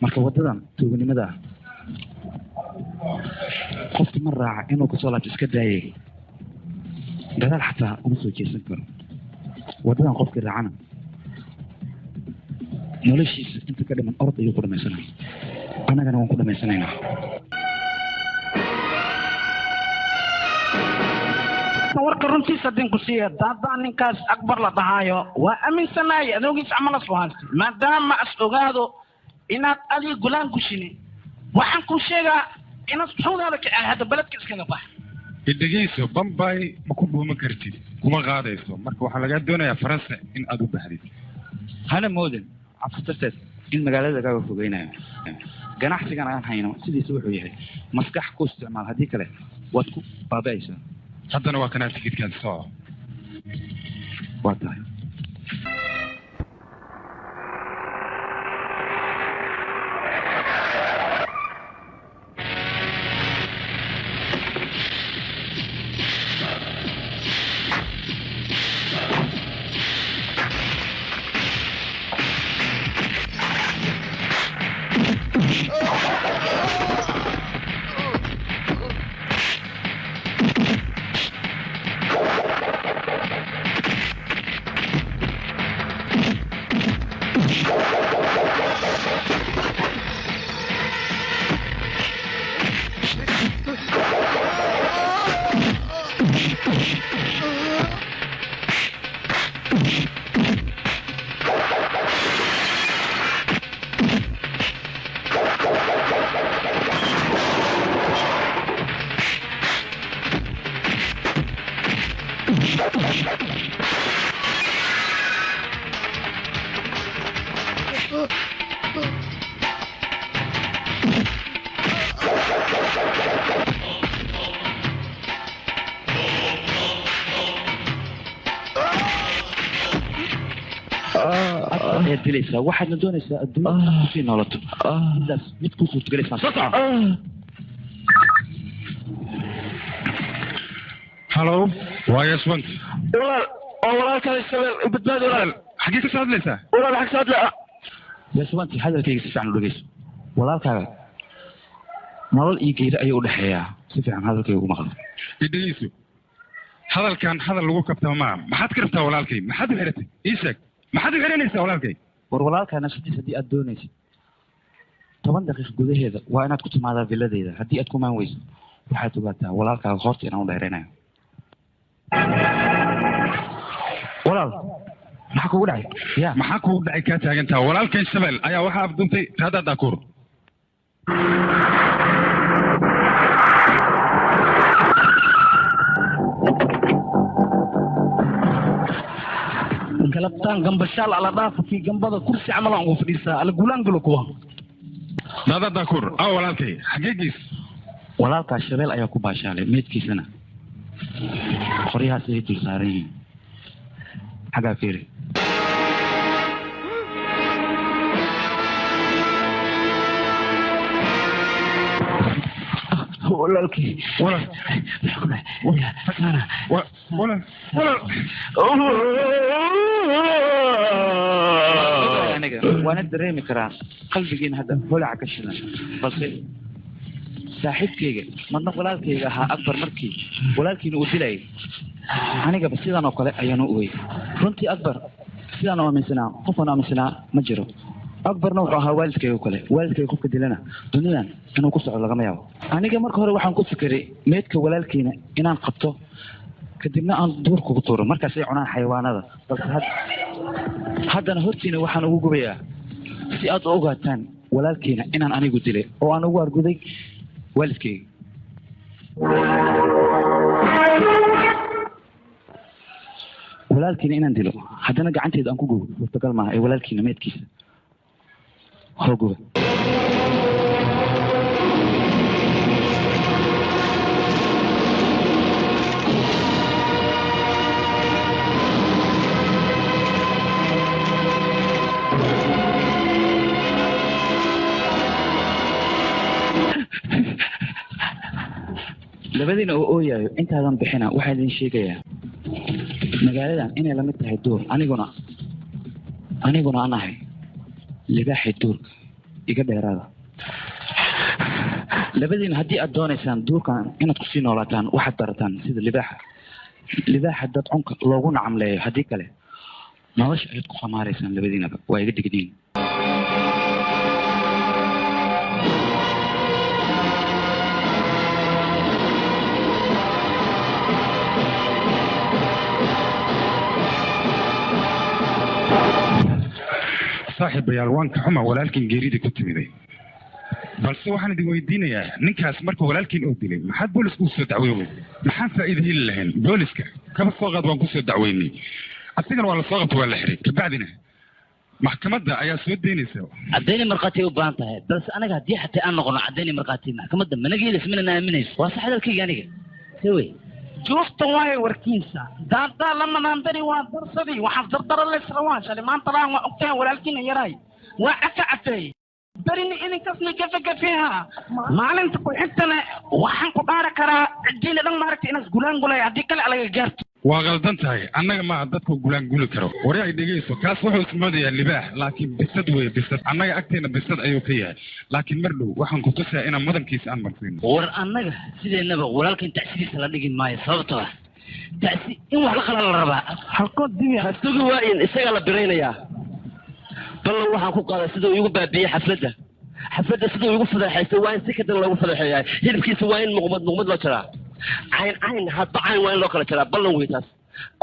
marka waddadan tuuganimada ah qofki ma raaca inuu kasoo laabto iska daayay gadaal xataa uma soo jeesan karo waddadan qofkii raacana noloshiisa inta ka dhiman orod ayuu ku dhamaysanaya annagana waan ku dhamaysanaynaa warka runtiisa hadin ku siiya daadaan ninkaas akbar la dhahaayo waa aaminsanaaya adoogiis camalas wahaasta maadaama as ogaado inaad adiga gulaan gushini waxaan kuu sheegaa inaad xudaada ka hadda beledka iskaga bax dhegeyso bambay ma ku dhuuma kartid kuma qaadayso marka waxaa lagaa doonayaa faransa in aad u baxdid hana moodan cabsi darteed in magaalada kaaga fogeynayo ganacsigan aan hayno sidiisa wuxuu yahay maskax ku isticmaal haddii kale waad ku baaba'aysaa haddana waa kanaa tikidkaada soco waa tahay ayaad gelaysaa waxaadna doonaysaa adduunya kusii noolato midaas mid kuu suurtagelaysaa soo soco halo waa yasbant walaal oo walaalkaaga shabeel badbaadi walaal xaggee ka soo hadlaysaa walaal xag soo hadlaa yasbanti hadalkayga si fiican u dhegeyso walaalkaaga nolol iyo geeri ayuu u dhexeeyaa si fiican hadalkayga ugu maqla idhegeyso hadalkan hadal lagu kabtama maa maxaad ka rabtaa walaalkay maxaad u xiratay ii sheeg maxaad u xiranaysaa walaalkay war walaalkaa nafsadiis haddii aad doonaysid 10 daqiiq gudaheeda waa inaad ku timaadaa villadeyda haddii aad ku maan weyso waxaad ogaataa walaalkaaga horta inaan u dheeraynayo walaal maxaa kugu dhacay ya maxaa kugu dhacay kaa taagantaa walaalkan shabeel ayaa waxaa abduntay raada dakuur galabtaan gambashaal ala dhaafa fi gambada kursi camal aan ugu fadhiisaa ala guulaan galo kuwa raada dakuur aw walaalkay xageegiis walaalkaa shabeel ayaa ku baashaalay meydkiisana qoryahaas ay dul saaran yihiin xaggaa fiiri walaalkii aniga waana dareemi karaa qalbigiina hadda holaca ka shidan balse saaxiibkayga marna walaalkayga ahaa akbar markii walaalkiina uu dilayay anigaba sidan oo kale ayaanu ogey runtii akbar sidaan aaminsanaa qofaan aaminsanaa ma jiro akbarna wuxuu ahaa waalidkayga kale waalidkayga qofka dilana dunidan inuu ku socdo lagama yaabo aniga marka hore waxaan ku fikiray meydka walaalkiina inaan qabto kadibna aan duurka ku tuuro markaas ay cunaan xayawaanada balse haddana hortiina waxaan ugu gubayaa si aad u ogaataan walaalkiina inaan anigu dilay oo aan ugu arguday waalidkayga walaalkiina inaan dilo haddana gacanteeda aan ku gubo suurtagal maaha ee walaalkiina meydkiisa hoo guba labadiina oo ooyaayo intaadan bixina waxaa idin sheegayaa magaaladan inay lamid tahay duur aniguna aan ahay libaaxi duurka iga dheeraada labadiina haddii aad doonaysaan duurkan inaad kusii noolaataan waxaad barataan sida libaaxa dad cunka loogu nacamleeyo haddii kale nolosha ayaad ku khamaaraysaan labadiinaba waa iga digniin saaxiibayaal waan ka xuma walaalkiin geerida ku timiday balse waxaan idin weydiinayaa ninkaas marka walaalkiin oo dilay maxaad booliska usoo dacweynay maxaan faa'iido heli lahayn booliska kaba soo qaad waan kusoo dacweynay asigana waa la soo qabta waa la xiray kabacdina maxkamadda ayaa soo deynaysa cadayni markhaati u baahan tahay balse anaga haddii xataa aan noqono cadayni markhaati maxkamadda manageelis mana aaminayso waa sax hadalkayga aniga sawey juufta waaye warkiisa daadaa lamanandani waa darsadii waxaan dardara lesrawaa shalay maanta laan waa ogtahay walaalkiina yaraay waa caka cateey barini idinkasna gafagafiha maalinta ku xigtana waxaan ku dhaari karaa cidiina dhan maaragta inaas gulaangulay haddii kale alaga gaarto waa qaldan tahay annaga maa dadku gulaanguli karo wari ay dhegeyso kaas wuxuu ismoodayaa libaax laakiin bisad weeye bisad annaga agteena bisad ayuu ka yahay laakiin mar dhow waxaan ku tusayaa inaan mudankiisa aan marsiino war annaga sideennaba walaalkan tacsidiisa la dhigi maayo sababtoo ah tacsi in wax la qala la rabaa halkood dibi hasugi waa in isagaa la biraynayaa ballan waxaan ku qaaday siduu igu baabiiyey xafladda siduu igu fadeexaystay waa in si kadan loogu fadeexeeyaa hilibkiisa waa in muqmad loo jaraa cayn hadba cayn waa in loo kala jaraa ballan wey taas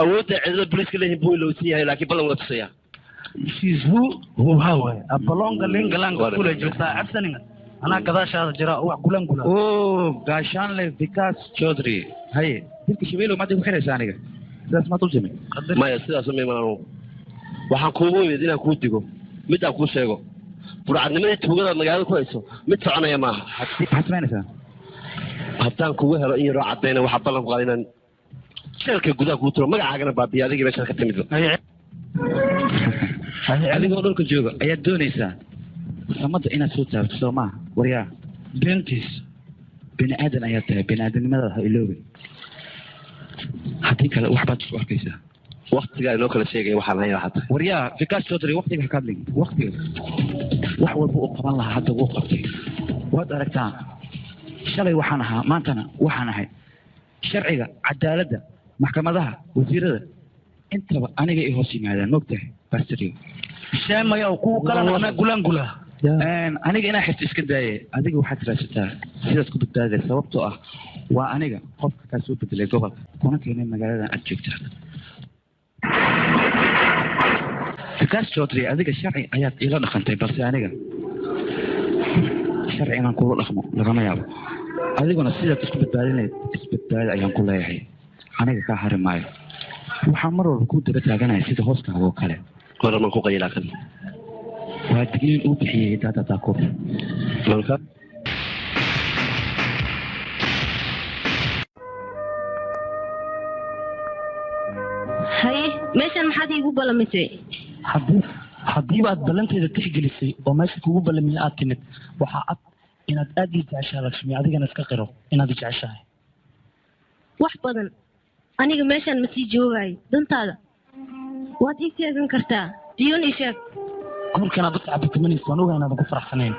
awoodda ciidamada booliiska leeyihin buu ilowsan yahay laakiin ballan waa tusayaa shiisbu huhawe abalonga lingalanga kule joogtaa cabsaninga anaa gadaashaada jira wax gulangula gaashaanle vikas chaudhry haye dilka shabeelow maad igu xiraysa aniga sidaas maad u samay maya sidaas uma imaano waxaan kuugu imid inaan kuu digo mid aan kuu sheego burcadnimadii tuugada magaalada ku hayso mid soconaya maaha maxaad samaynaysaa haddaan kugu helo in yaroo caddayna waxaa ballan ku qaada inaan jeelka gudaha kuu turo magacaagana baabiya adigii meeshaan ka timid adigoo dhulka jooga ayaad doonaysaa samada inaad soo taabto soo maaha waryaa beentiis bini aadan ayaad tahay bini aadamnimadaada ha iloobin haddii kale waxbaad isku arkaysaa waktigaa inoo kala sheegaya waxaan hayn lahaa tahay waryaa fikaas soo diray waktiga ha ka hadlin waktiga wax walba u qaban lahaa hadda wuu qabtay waad aragtaan shalay waxaan ahaa maantana waxaan ahay sharciga cadaaladda maxkamadaha wasiirada intaba aniga ay hoos yimaadaan mogtahay bastario sheemaya kuwa kalena gulaangula aniga inaa xirta iska daaye adiga waxaad raadsataa sidaad ku badbaadaya sababtoo ah waa aniga qofka kaa soo bedelay gobolka kuna keenay magaaladan aad joogtaa fikaas joodri adiga sharci ayaad ila dhaqantay balse aniga sharci inaan kula dhaqmo lagama yaabo adiguna sidaad isku badbaadinayd isbadbaada ayaan ku leeyahay aniga kaa hari maayo waxaan mar walba ku daba taaganaya sida hooskaaga oo kale goraman ku qayilaa kan waa digniin uu bixiyey daada daakuur malka haye meeshan maxaad iigu ballamisay haddiiba aad ballanteeda tixgelisay oo meesha kugu ballamiya aad timid waxaa cad inaad aad ii jeceshahay lakshmi adigana iska qiro inaad i jeceshahay wax badan aniga meeshaan ma sii joogaayo dantaada waad ii sheegan kartaa diyoon ii sheeg korkanaad u tacabatumanaysa waan ogaa inaadan ku faraxsanayn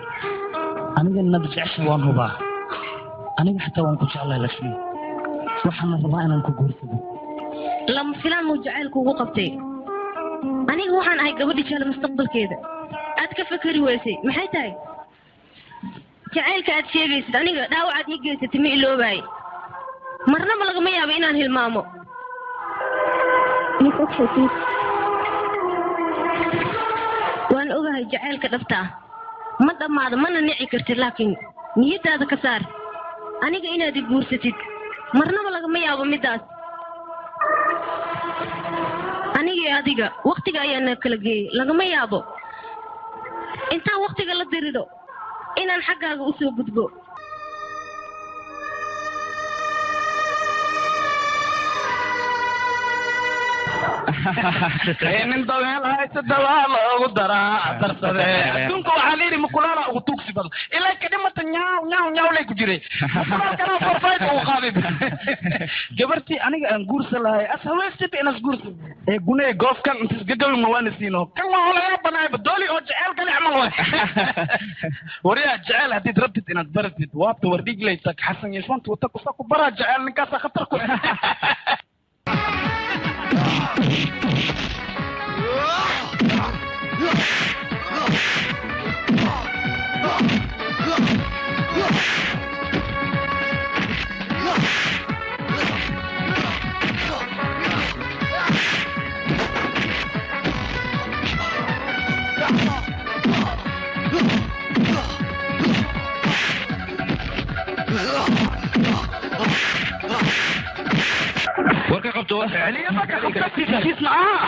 aniga inaad jeceshahay waan hubaa aniga xataa waan ku jeclahay lakshmi waxaana rabaa inaan ku guursado lama filaan muu jacaylku ugu qabtay aniga waxaan ahay gabadhi jecel mustaqbalkeeda aad ka fakari weysay maxay tahay jacaylka aad sheegaysid aniga dhaawacaad ii geysatay ma iloobaay marnaba lagama yaabo inaan hilmaamo waan ogahay jacaylka dhabta ah ma dhammaado mana nici kartid laakiin niyadaada ka saar aniga inaad i guursatid marnaba lagama yaabo middaas anigii adiga waktiga ayaana kala geeyey lagama yaabo intaan waktiga la diridho inaan xaggaaga u soo gudbo nin dabeel haysta dabaa loogu daraa darsade adduunka waxaa la yidhi mukulaala ugu tuugsi badan ilaa kadhimata nyaaw nyaaw nyaaw lay ku jiray mukulaalkana forfayt ugu qaadid gabartii aniga aan guursan lahay as haweysata inas guursan ee guney goofkan intas gagawi ma waana siino kan waa holaga banaayba dooli oo jeceel kale camal way waryaa jeceel haddiid rabtid inaad baratid waabta wardhiglaysa xasan yeeswanta wata kusa ku baraa jeceel ninkaasa khatar ku warka qabto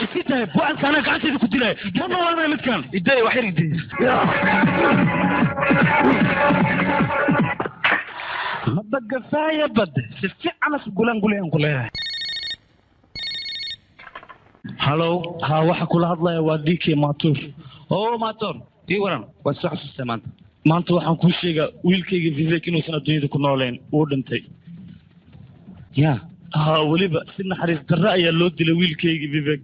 isitahay bucanka anaa gacanteeda ku dilay ma noolaanaya midkan iday wax yar iday madagafaaya badde si fiican as gulangulayaan ku leeyahay hallow ha waxa kula hadlaya waa dk matur oo matur ii waran waa soo xasuustay maanta waxaan kuu sheegaa wiilkayga vivek inuusan adduunyada ku nooleen uu dhintay ya ها وليبا سيدنا حريص الرأي اللي ودي لويلكيجي بيبك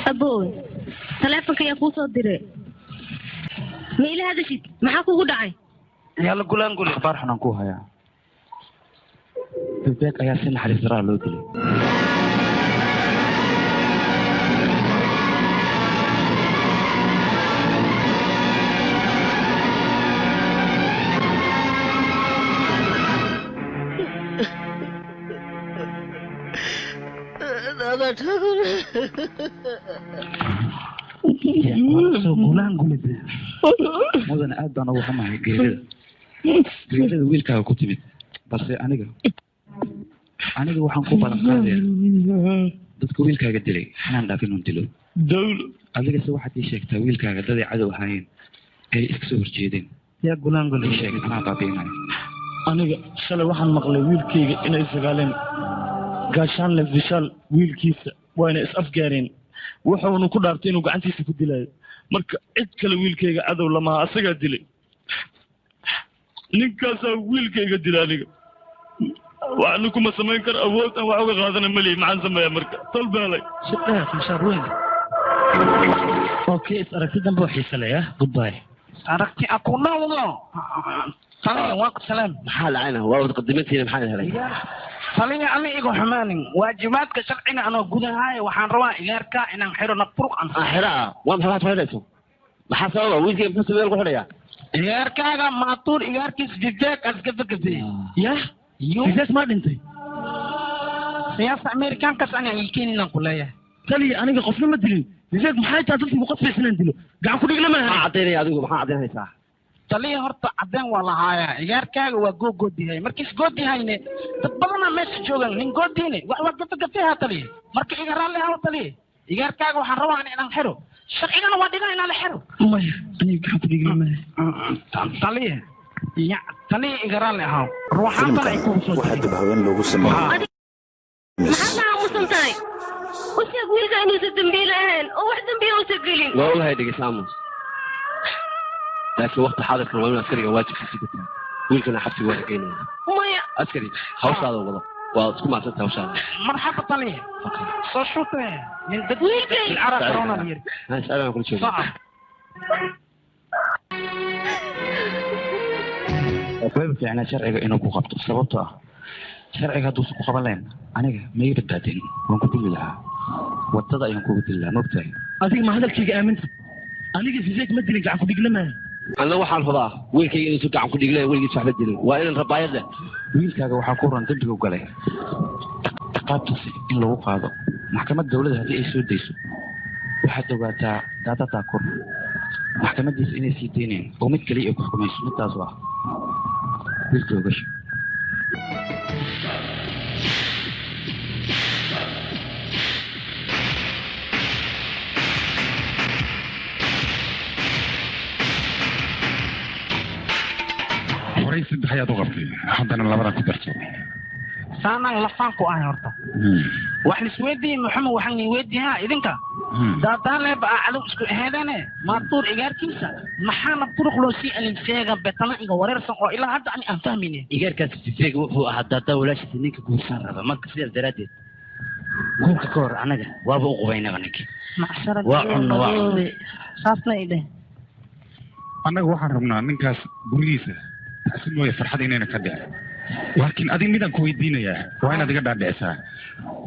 أبوي تلفنك يا فوسو الدري ما إلى هذا الشيء ما حكوا قدعي يلا قولان قولي اخبار حنا نكوها يا بيبك يا سيدنا حريص الرأي اللي ودي দাদা ঠাকুর gulaan gulida mudan aad baan ugu xumahay geerida wiilkaaga ku timid balse aniga waxaan ku balan qaadaya dadka wiilkaaga dilay inaan dhaafin un dilo dawlo adiga se waxaad ii sheegtaa wiilkaaga daday cadow ahaayeen ay iska soo horjeedeen yaa gulaangol ii sheegay anaa baabiinayo aniga shalay waxaan maqlay wiilkayga inay sagaaleen gaashaanle vishaal wiilkiisa waana is afgaareen wuxuuna ku dhaartay inuu gacantiisa ku dilaayo marka cid kale wiilkayga cadow lamaha asagaa dilay ninkaasaa wiilkayga dila aniga waxna kuma samayn karo awoodaan wax uga qaadana malihi maxaan sameeyaa marka tolbeelay shaqahaas mashaar weyn okay is aragti dambe oo xiise leh goodbye aragti aku dhawdo taliya waa ku salaam maxaa lacayna waa wad qadimantiina maxaa helay taliya ani igu xumaanin waajibaadka sharciga anoo gudahaaya waxaan rabaa igaarka inaan xiro nafturuq aan xira waa maxaa xirayso maxaa sababa wiilkii muxuu meel ku xidhaya igaarkaaga maatuur igaarkiis jijeeg asgafagafay ya jijeeg ma dhintay siyaasa amerikaankaas ani ay keeninaan ku leeyahay taliya aniga qofna ma dilin jijeeg maxay tahay dadkii muqadfaysan inaan dilo gacan ku dhigna ma maxaa caddaynaya adigu maxaa caddaynaysaa taliya horta caddeen waa lahaayaa igaarkaaga waa goodiyahay markiis goodiyahayne dad badanaa meesha joogan nin goodiine wax waa gafagafeha taliya marka iga raalli aho taliya igaarkaaga waxaan rabaa inaan xiro sharcigana waa dhigan inaan la xiro maya aniga gacan ku dhigna ma taliya taliya iga raalli aho ruuxaantana ay kugu soo waxaa dib haween loogu sameeyey maxaad aamusan tahay u sheeg wiilka inuusan dambiil ahayn oo wax dambiya uusan gelin waa ogahay dhegeysaamos laakiin waqti xaadirkan waa in askariga waajibkiisa gutaa wiilkana xabsi waa geynaya maya askari hawshaada wado waa isku macsanta hawshaada marxaba taliya soo shute min dad العرب كورونا يري انا كل شيء صعب أقول يعني شرعي إنه كوقبت سببته شرعي هذا سوق قبلين أنا ما يبدأين وأنكم كل لها واتضع ينكم كل لها مبتدئ أديك ما هذا الشيء آمنت أنا في زيك مدري قاعد أقول لما أنا وحال فضاء وين كي يسوق عم كل لها وين يسحب الدين وين الرباية ده وين كذا وحكورا تبدأ وقاله تقاطس إن لو قاضي محكمة الدولة هذه يسود ديسو وحتى وقتها داتا تاكل محكمة ديس إني سيتينين ومتكلي يحكم يسمى تازوا بالجوجش ورئيس الحياة غرفي حضنا لبرا كبرتو سانا لفانكو أنا هرتا وحنا سويدي محمد وحنا يوديها إذنك دادان بقى على اسكو هذانا ما طور إيجار كيسا محانا طرق لو سي الانفاق بطلع إيجا وررسا أو إلا هذا أني أفهميني إيجار كاس تفاق هو هدادا ولا شتنيك كوسان ربا ما كسير دراتي قوك كور أنا وابو قبينا غنك معشرة وعن صافنا إيده أنا waxaan rabnaa ninkaas gurigiisa taasi mooy farxad inayna ka dhicin laakiin adiga midaan ku weydiinayaa waa inaad iga dhaadhicisaa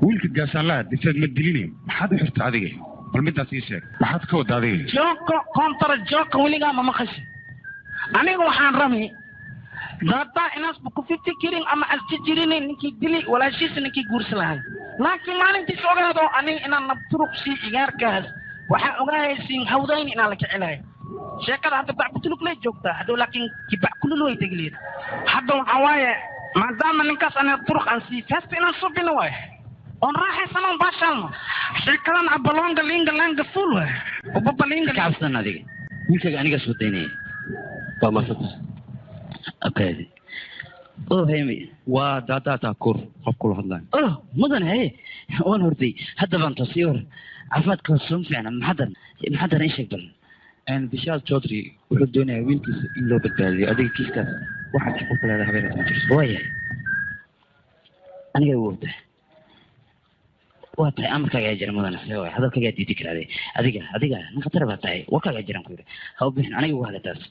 wiilka gaashaanlaha difaad ma dilinayn maxaad u xirta adiga bal midaas ii sheeg maxaad ka wada adiga jooko kontra jooko weligaa ma maqashi aniga waxaan rami daadaa inaasba ku fikirin ama aljijirinin ninkii dili walaashiisa ninkii guursi lahay laakiin maalintiis ogaado aniga inaan nabturuq sii cigaarkaas waxaan ogaahaysiin hawdayn inaan la kicilayo sheekada hadda bacbutuluk lay joogtaa hadhow laakiin kibac kulul way tegleed hadda waxaa waaye maadaama ninkaas ana turuq aan sii fasta inaan subino waaye oon raaxaysanon baashaalno sheekadan abalonga linga langa fuul waaye ubabalinga كعبسنا هذه وش أنا قصدي تاني فما فتح أوكي أوه هيمي وداتا تاكل قف كل هذلان أوه مدن هاي وين هردي هذا بان تصير عفات كوسوم فعلا محضر إيش يقبل أنا بشار تشودري وحدوني وينكس إن لو بالتالي أديك كيس كذا واحد يقول كل هذا خبير مجلس ويا أنا جاوبته واتاي أمرك يا جرم مدن سوى هذا كي يدي ذكر هذه أديك نخطر باتاي وكا يا جرم كذا هو بين أنا جوا هذا تاس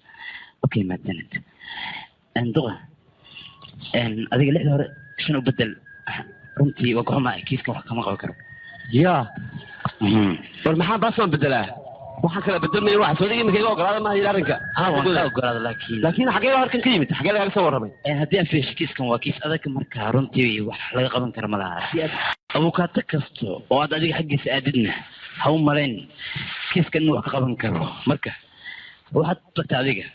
أوكي ما تنت أندوه أن أديك اللي شنو بدل رمتي وقهما كيس كم قوكر يا والمحام بس ما بدله waxaan kala bedelmay waxa soo dhigay markay ogolaada ma hayaan arinka waa ogolaada laakiin xagee halkan ka yimid xagee laga soo warramay haddii aan fiish kiiskan waa kiis adag marka runtii wax laga qaban karo ma laha si aad abukaata kasto oo aad adiga xaggiisa aadidna ha u malayn kiiskan wax ka qaban karo marka waxaad tagtaa adiga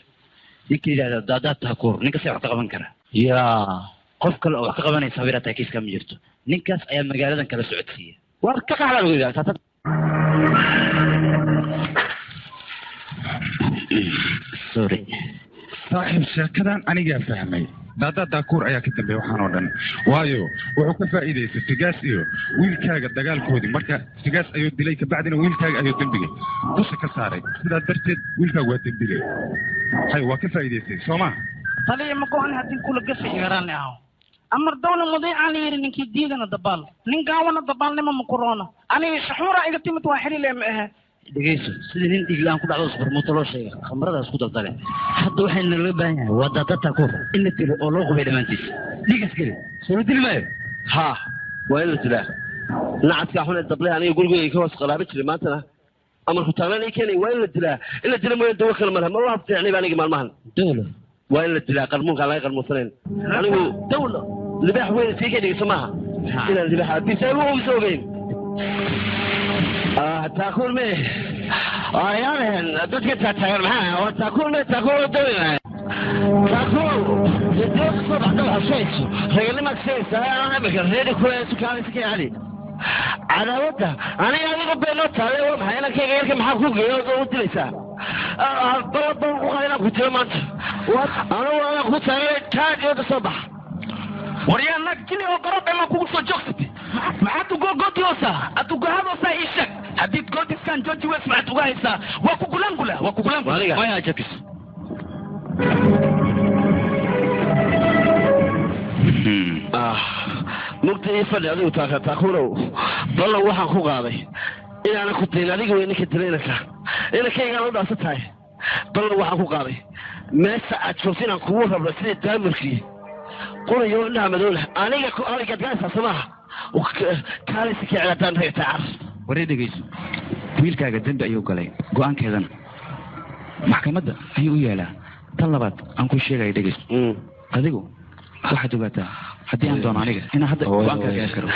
ninkii yidhaahda daadaad tahakuur ninkaas wax ka qaban kara yaa qof kale oo wax ka qabanaysa habirataa kiiska ma jirto ninkaas ayaa magaaladan kala socodsiiya war ka qaxla lagu yidhahda sorry saaxiib sheekadan anigaa fahmay daadaa daakuur ayaa ka dambeeya waxaan oo dhan waayo wuxuu ka faa'iidaystay sigaas iyo wiilkaaga dagaalkoodii marka sigaas ayuu dilay kabacdina wiilkaaga ayuu dembiga dusha ka saaray sidaa darteed wiilkaaga waa dembile hay waa ka faa'iidaystay soo ma taliya ma go-an haddii kula gafi igaraani aho amar dawla mudiicaan la yidhi ninkii diidana dabaal nin gaawana dabaalnimo ma kuroona aniga shaxuura iga timid waa xidhile ma ahe dhegayso sidii nin dhiiglaan ku dhacdo subarmuuto loo sheegay khamradaas ku daldale hadda waxayna laga baahan yahay waa daadata kor in la dilo oo loo qubay dhammaantiis dhiigas geli soo la dili maayo ها وين الجلاء نعت كحون الدبلة أنا يقول لي كوس قلابة اللي ما تنا أمر كتابين يكني وين الجلاء إلا الجلاء ما يدور كلام لها ما الله بتعني باني جمال مهن دولة وين الجلاء قرمون على غير المصرين أنا يقول دولة اللي بيح وين في كده يسمعها إلى اللي بيح بيسووا ويسوين تأكل مين يعني دوت كده تأكل معها وتأكل مين تأكل دولة تأكل يدوك الصبح دوها شيء غير ما تسيس أنا بكر هيدي كويس وكان يسكي علي على وده أنا يعني ربي نوتها اليوم هاينا كي غيرك محاكوك يوضو ليسا بلد وغيرنا كنت يومانت أنا كنت هاي تاج يوضو الصبح وريانا كني وقرب ما كوكسو جوكستي ما أتوقع قوتي وسا أتوقع هذا وسا إيشك حديث قوتي كان جوتي وس ما أتوقع إيسا وكوكولانكولا ما يا جاكس مقتني فلي أديو تاكورو والله وحن خوق هذا إذا أنا كنت هنا أديو إنك ترينك إنك كي قالوا ده ستاي والله وحن خوق هذا ما ساعد شوفين عن قوة بس الدم فيه قول يوم نعم دولة أنا قد جالس سماها وكالس كي على دم هي تعرف وريد جيس wiilkaaga dambi ayuu galay go'aankeedana maxkamadda ayuu u yaalaa tan labaad aan ku sheegay dhegeyso adigu waxaad ogaataa haddii aan doono aniga inaan hadda go'aankaa gaari karo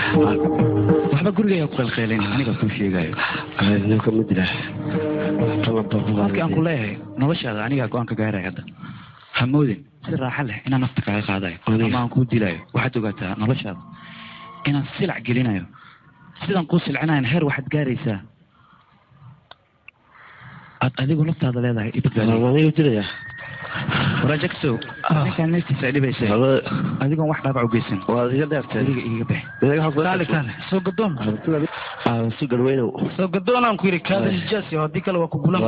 waxba gurigaya ku qalqeelayn aniga kuu sheegayo markii aan ku leeyahay noloshaada anigaa go'aanka gaaraya hadda ha moodin si raaxa leh inaan nafta kaaga qaadayo ama aan kuu dilayo waxaad ogaataa noloshaada inaan silac gelinayo sidaan kuu silcinayan heer waxaad gaaraysaa adigu naftaada leedahay ibadbaadiya waraajagsow ninkaan neeftiisa ay dhibaysay adigoon wax dhaabac u geysan waad iga dheertay adiga iga bax soo gadoon si garweynow soo gadoonaan ku yidhi kaada nijaasi oo haddii kale waa ku gulan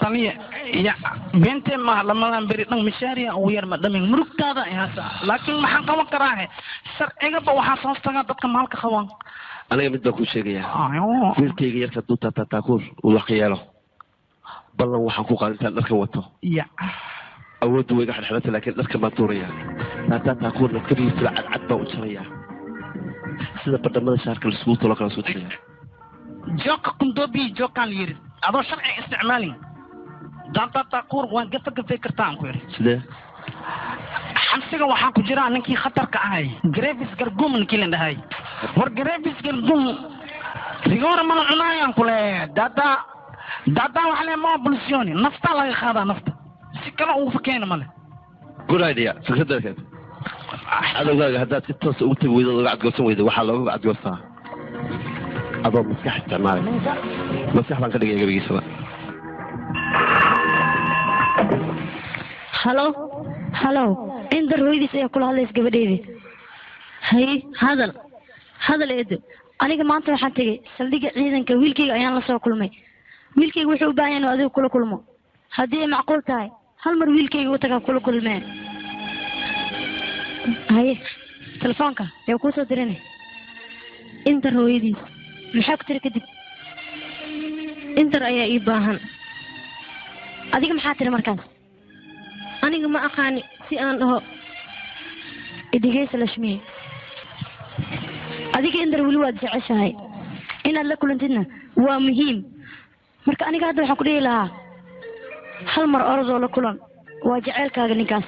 taniya ya bente ma lamadan beri dhan mishaariya ugu yar ma dhamin murugtaada haysa laakiin maxaan qaban karaa sharciga ba waxaa soo tagaa dadka maalka qaban aniga mid baan kuu sheegayaa wiilkayga yarka hadduu taataakuur uu wax yeelo ballan waxaan ku qaadintaan dharkan wato ya awooddu way iga xadxidhanta laakiin dharkan baan tuurayaa taataakuurna kabihiisila cadcad baan u jarayaa sida badhamada shaarka laisugu tolo kala soo tiriyaa jooka kundoobi jookaan yiri adoo sharci isticmaalin taataakuur waan gafagafay kartaan ku yiri sidee xamsiga waxaa ku jira ninkii khatarka ahay grevis gargum ninkii la dhahay war grevis gargum rigoora mana cunaayaan ku leeyahay dada waxa le ma bulsioni nafta laga qaadaa nafta si kale ugu fakeena male good idea fikradalkeed adowgaaga haddaad si toos ugu tagi weydo oga cadgoosan weydo waxaa looga cadgoostaa adoo maskax isticmaalay maskax baan ka dhigaya gabagiisaba halo indar hooyadiis ayaa kula hadlays gabadheedii haye hadal eedo aniga maanta waxaan tegey saldhigga ciidanka wiilkayga ayaan la soo kulmay wiilkayga wuxuu u baahan yahay inuu adigu kula kulmo haddii ay macquul tahay hal mar wiilkayga u tagaa kula kulmeen haye telefoonka yaa kuu soo dirin indar hooyadiis maxaa ku tiri kadib indar ayaa ii baahan adiga maxaa tiri markaas aniga ma aqaani si aan dhaho idigeysa lashmiye adiga indar weli waad jeceshahay inaad la kulantidna waa muhiim marka aniga hadda waxaan ku dhihi lahaa hal mar orodoo la kulan waa jeceylkaaga ninkaas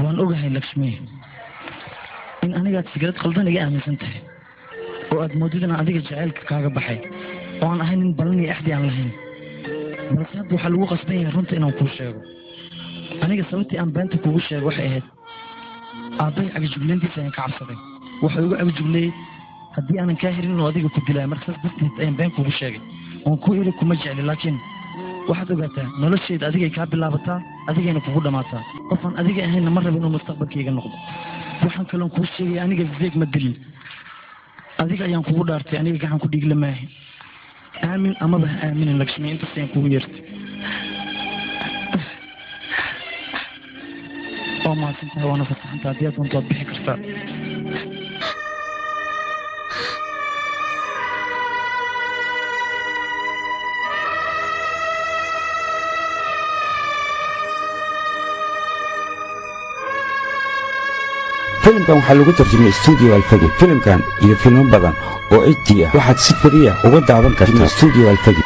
waan ogahay lashmiye in anigaad fikrad qaldan iga aaminsan tahay oo aad moodid inaan adiga jaceylka kaaga baxay oo aan ahay nin balan iyo axdi aan lahayn balse hadda waxaa lagu qasban yahay runta inaan kuu sheego aniga sababtii aan beenta kugu sheego waxay ahayd aabbay cagajugleyntiisa ayaan ka cabsaday waxay ugu cagajugleeyey haddii aanan kaa helin inuu adiga ku dilaayo marka saas darteed ayaan been kugu sheegay oon ku iri kuma jecli laakiin waxaad ogaataa noloshayda adigay kaa bilaabataa adigayna kugu dhammaataa qofaan adiga ahayna ma raba inuu mustaqbalkayga noqdo waxaan kaloon kuu sheegay aniga zeeg ma dilin adiga ayaan kugu dhaartay aniga gacan ku dhiigla maahay aamin amaba ha aaminin lakshmi intaas ayaan kugu yeertay oo mahadsantahay waana fasaxanta haddii aad doonto waad bixi kartaa filimkan waxaa lagu tarjumay stuudio alfagi filimkan iyo filmo badan oo HD ah waxaad si fariya uga daawan kartaa stuudio alfagi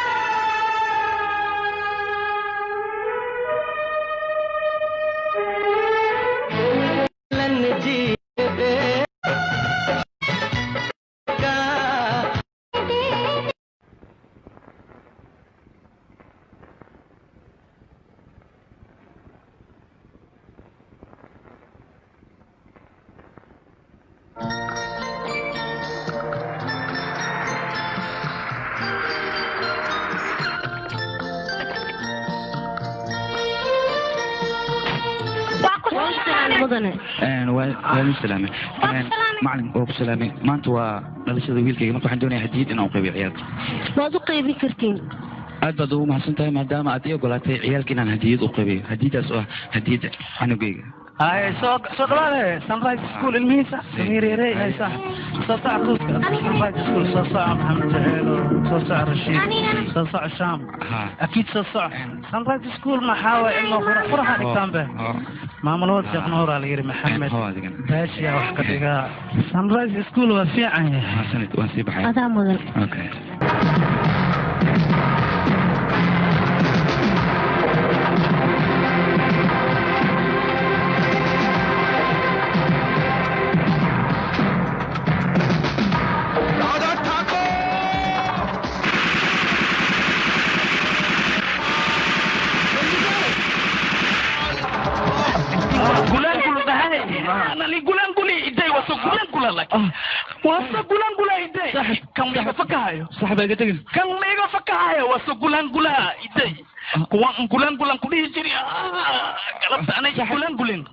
سلامة معلم أو سلامة ما أنت ولسه ذويل كي ما تروح عندنا هديد إنه قيبي عيالك ما ذو قيبي كرتين أدبدو ما حسنتها ما دام أديه قلت عيالك إن هديد وقيبي هديد أسوأ هديد أنا قيبي هاي سوق لا سانرايز سكول الميسا سميري ري هاي صح صوصع روسك سانرايز سكول صوصع محمد جهيلو صوصع رشيد صوصع الشام اكيد صوصع سانرايز سكول ما حاول انه فرح هذيك تنبه ما منود شيخ نور على يري محمد باشي يا وحكتك سانرايز سكول وفيعا حسنت وانسيب حي هذا موديل اوكي كم ليغا فكاهايو صاحب ايغا تغي كم ليغا فكاهايو وسغولان غولا ايدي كوان غولان كودي جيري قلبت انا غولان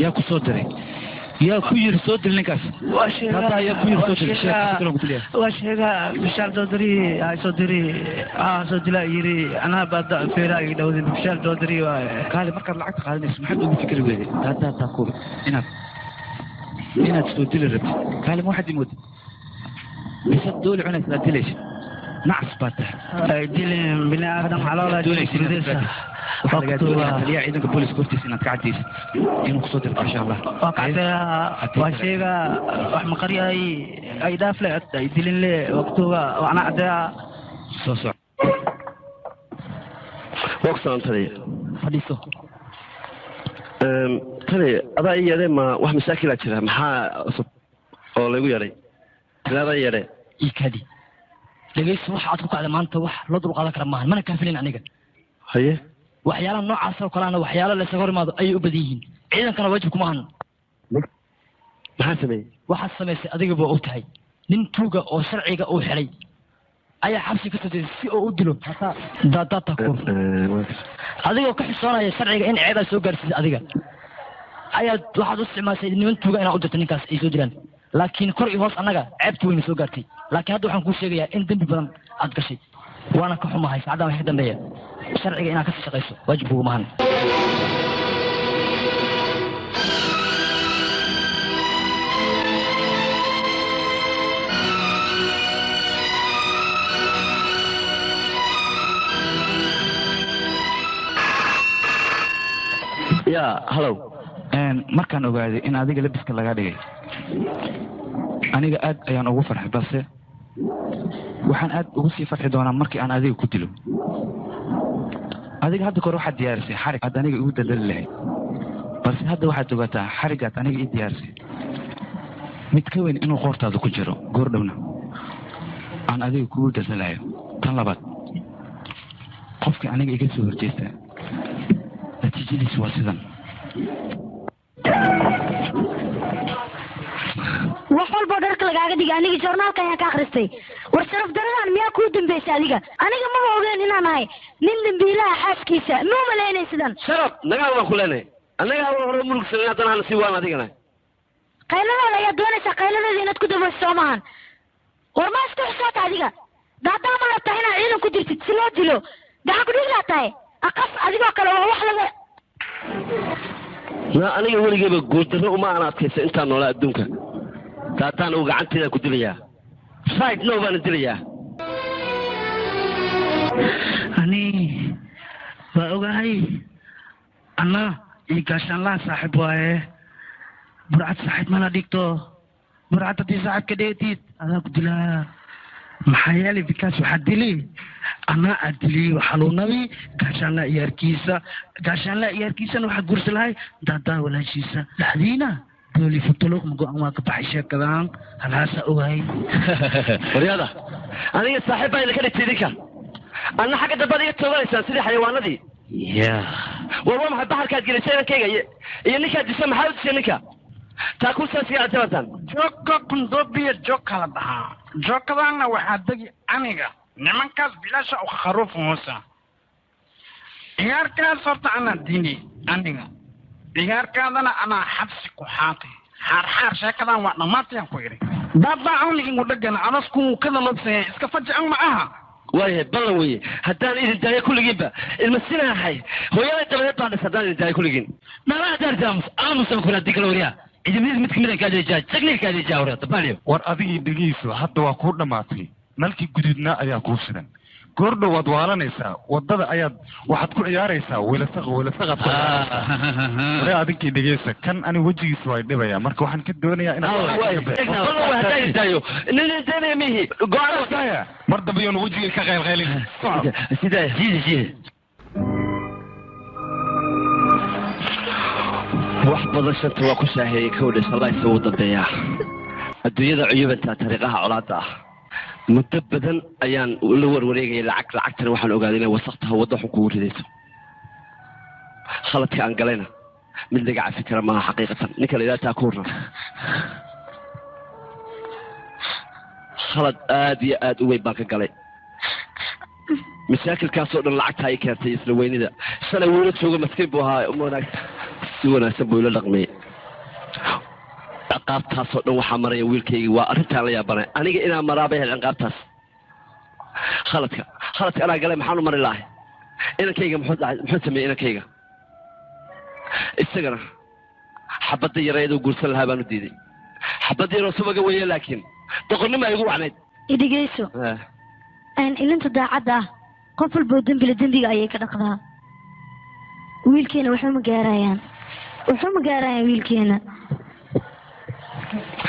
يا كسودري يا كوير سودري لنكاس هذا يا كوير سودري واشيغا بشار دودري هاي سودري سودلا يري انا بدا فيراي دودي بشار دودري قال مركب لعقت قال اسمح له بفكر ويدي هذا تقول هنا inaad soo dili rabtid kaalin waxaad imooda bisad dooli cunaysa aad dilaysa nacas baa tahay dilin bini aadam caloola waxaa lagaa doonayaa taliyaha ciidanka booliska hortiisa inaad ka cadaysid inuu kusoo dirto insha allah waa kacdee waa sheega wax maqaryahay ay dhaaf le ay dilin le waqtuga waana cadee soo soc وقصان تري fadhiiso تري أضاء يري ما واحد مساكين أكثر محا أصب أو لا يقول يري لا يري إيكادي dhegeyso waxa aad ku kacday maanta wax la dul qaadan kara maahan mana kaafilin aniga haye waxyaalaha noocaas oo kale ah waxyaalo la isaga horimaado ay u badan yihiin ciidankana waajib kuma ahan maxaa sameeyay waxa sameysay adiga baa og tahay nin tuuga oo sharciga uu xilay ayaa xabsi ka soo si uu u dilo daadata ku adigoo ka xisoonaya sharciga in ciidan soo gaarsiisay adiga ayaa waxaad u isticmaashay niman tuuga inaad u dirto ninkaas ay soo dilaan laakiin kor iyo hoos annaga ceebtu weyna soo gaartay laakiin hadda waxaan kuu sheegayaa in dembi badan aad gashay waana ka xumahay saacaddan wax ka dambeeya sharciga inaad ka sii shaqayso waajib kugu mahan ya hallow markaan ogaaday in adiga labiska lagaa dhigay aniga aad ayaan ugu farxay balse waxaan aad ugu sii farxi doonaa markii aan adiga ku dilo adiga hadda kore waxaad diyaarisay xarig aad aniga igu daldali lahayd balse hadda waxaad ogaataa xarigaad aniga ii diyaarisay mid ka weyn inuu qoortaada ku jiro goordhowna aan adiga kugu daldalayo tan labaad qofkii aniga iga soo horjeesta natiijadiisu waa sidan wax walba dharka lagaaga dhigay aniga joornaalka ayaan ka akhristay war sharaf daradan miyaa kuu dambeysay adiga aniga maba ogeen inaan ahay nin dambiilaha xaaskiisa ma umalaynay sidan sharaf nagaa waan ku leenahay annaga hore mulugsan haddana hana sii waan adigana qayladooda ayaad doonaysaa qayladeeda inaad ku dabayso soo maahan war ma isku xisaata adiga daadaa ma rabtaa inaad ciidan ku dirtid si loo dilo gacan ku dhiglaa tahay aqas adigoo kale waa wax laga na aniga weligeyba guurdarro uma aan adkaysa intaan noolaa adduunka daataan uu gacanteeda ku dilayaa right no baana dilayaa ani waa ogahay anna iyo gaashaanlaha saaxiib waaye burcad saaxiib mana dhigto burcad haddii saaxiib ka dheetid adaa ku dilaa maxaa yeelay bikaas waxaa dili anaa aad dili xaluunabi gaashaanlaha iyaarkiisana waxaa guursa lahay daadaa walaashiisa dhaxdiina dooli futuluq ma go-an waa ka baxay sheekadaan halhaasa ogahay waryada aniga saaxiib baa idinka dhigtay idinka anna xagga dambaad iga tooganaysaan sidii xayawaanadii war waa maxay baxalkaad gelisay inankayga iyo ninkaad disay maxaa u disay ninka taa ku saasiga ajabataan joogga qundoobiya joog kala dhahaa joogkadaana waxaa degi aniga nimankaas bilaasha u kharuuf muusa ciyaarkaas horta anaa dini aniga ciyaarkaadana anaa xabsi ku xaatay xaarxaar sheekadan waa dhammaantayaan ku idhi daadaa awni ingu dhegana adasku kada labsaya iska fajican ma aha waayahay ballan weeye haddaan idin daayo kulligiinba ilma sinaahay hooyaday dabadeed baan dhis haddaan idin daayo kulligiin meelaha daartaamus aamusan kuna hadii kala wariyaa ciidamada mid kamid kaadejaa tekniikaadejaa wariya tabaaliyo war adigii dhegeyso hadda waa kuu dhammaatay nalkii guduudnaa ayaa kuu shidan goordhow waad waalanaysaa wadada ayaad waxaad ku ciyaaraysaa welasaqad ware adinkii dhegeysa kan ani wejigiisa waa dhibaya marka waxaan ka doonayaa mar dambe yoonu wejigay ka qaylqaylin wax badan shanta waa ku shaaheeyey kowdhe shalaysa wuu dambeeyaa adduunyada cuyubantaa tariiqaha colaadda ah muddo badan ayaan la warwareegaya lacagtana waxaan ogaaday inay wasaqtaha waddo xun kugu ridayso khaladka aan galayna mid laga cafi kara maaha xaqiiqatan ninka la yidhaha taakuurna khalad aad iyo aad u weyn baan ka galay mashaakilkaasoo dhan lacagta ay keentay isla weynida shalay wuula joogo maskiin buu ahaa si wanaagsan buu ila dhaqmay ciqaabtaasoo dhan waxaa maraya wiilkayga waa arrintaan la yaabanay aniga inaan maraabay hel ciqaabtaas khaladka anaa galay maxaan u mari lahay inankayga muxuu sameeyey inankayga isagana xabadda yareeduu guursan lahaa baan u diiday حبدي رسوبك ويا لكن تقولني ما يقول عنيد إديجيسو اللي أنت داعدة قفل بودن بلدن دي أيه كده قضاء ويلكينا وحوم جاريان ويلكينا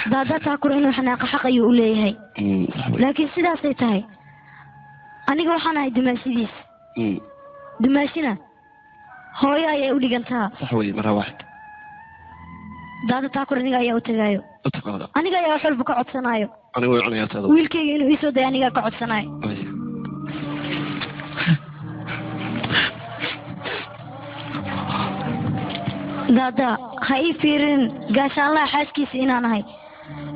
دادا تاكل إنه حناق حق يقول لي هاي لكن سيدا سيتاي أنا جو حنا دماشيديس دماشينا هو يا أولي جنتها صحوي مرة واحد دادا تاكل إنه جاي وتجايو أنا جاي أحل بك عد سنايو أنا وين أنا يا ويلكي إنه يسود يعني جاك عد سناي دادا هاي فيرن قاش الله حاسكيس إن أنا هاي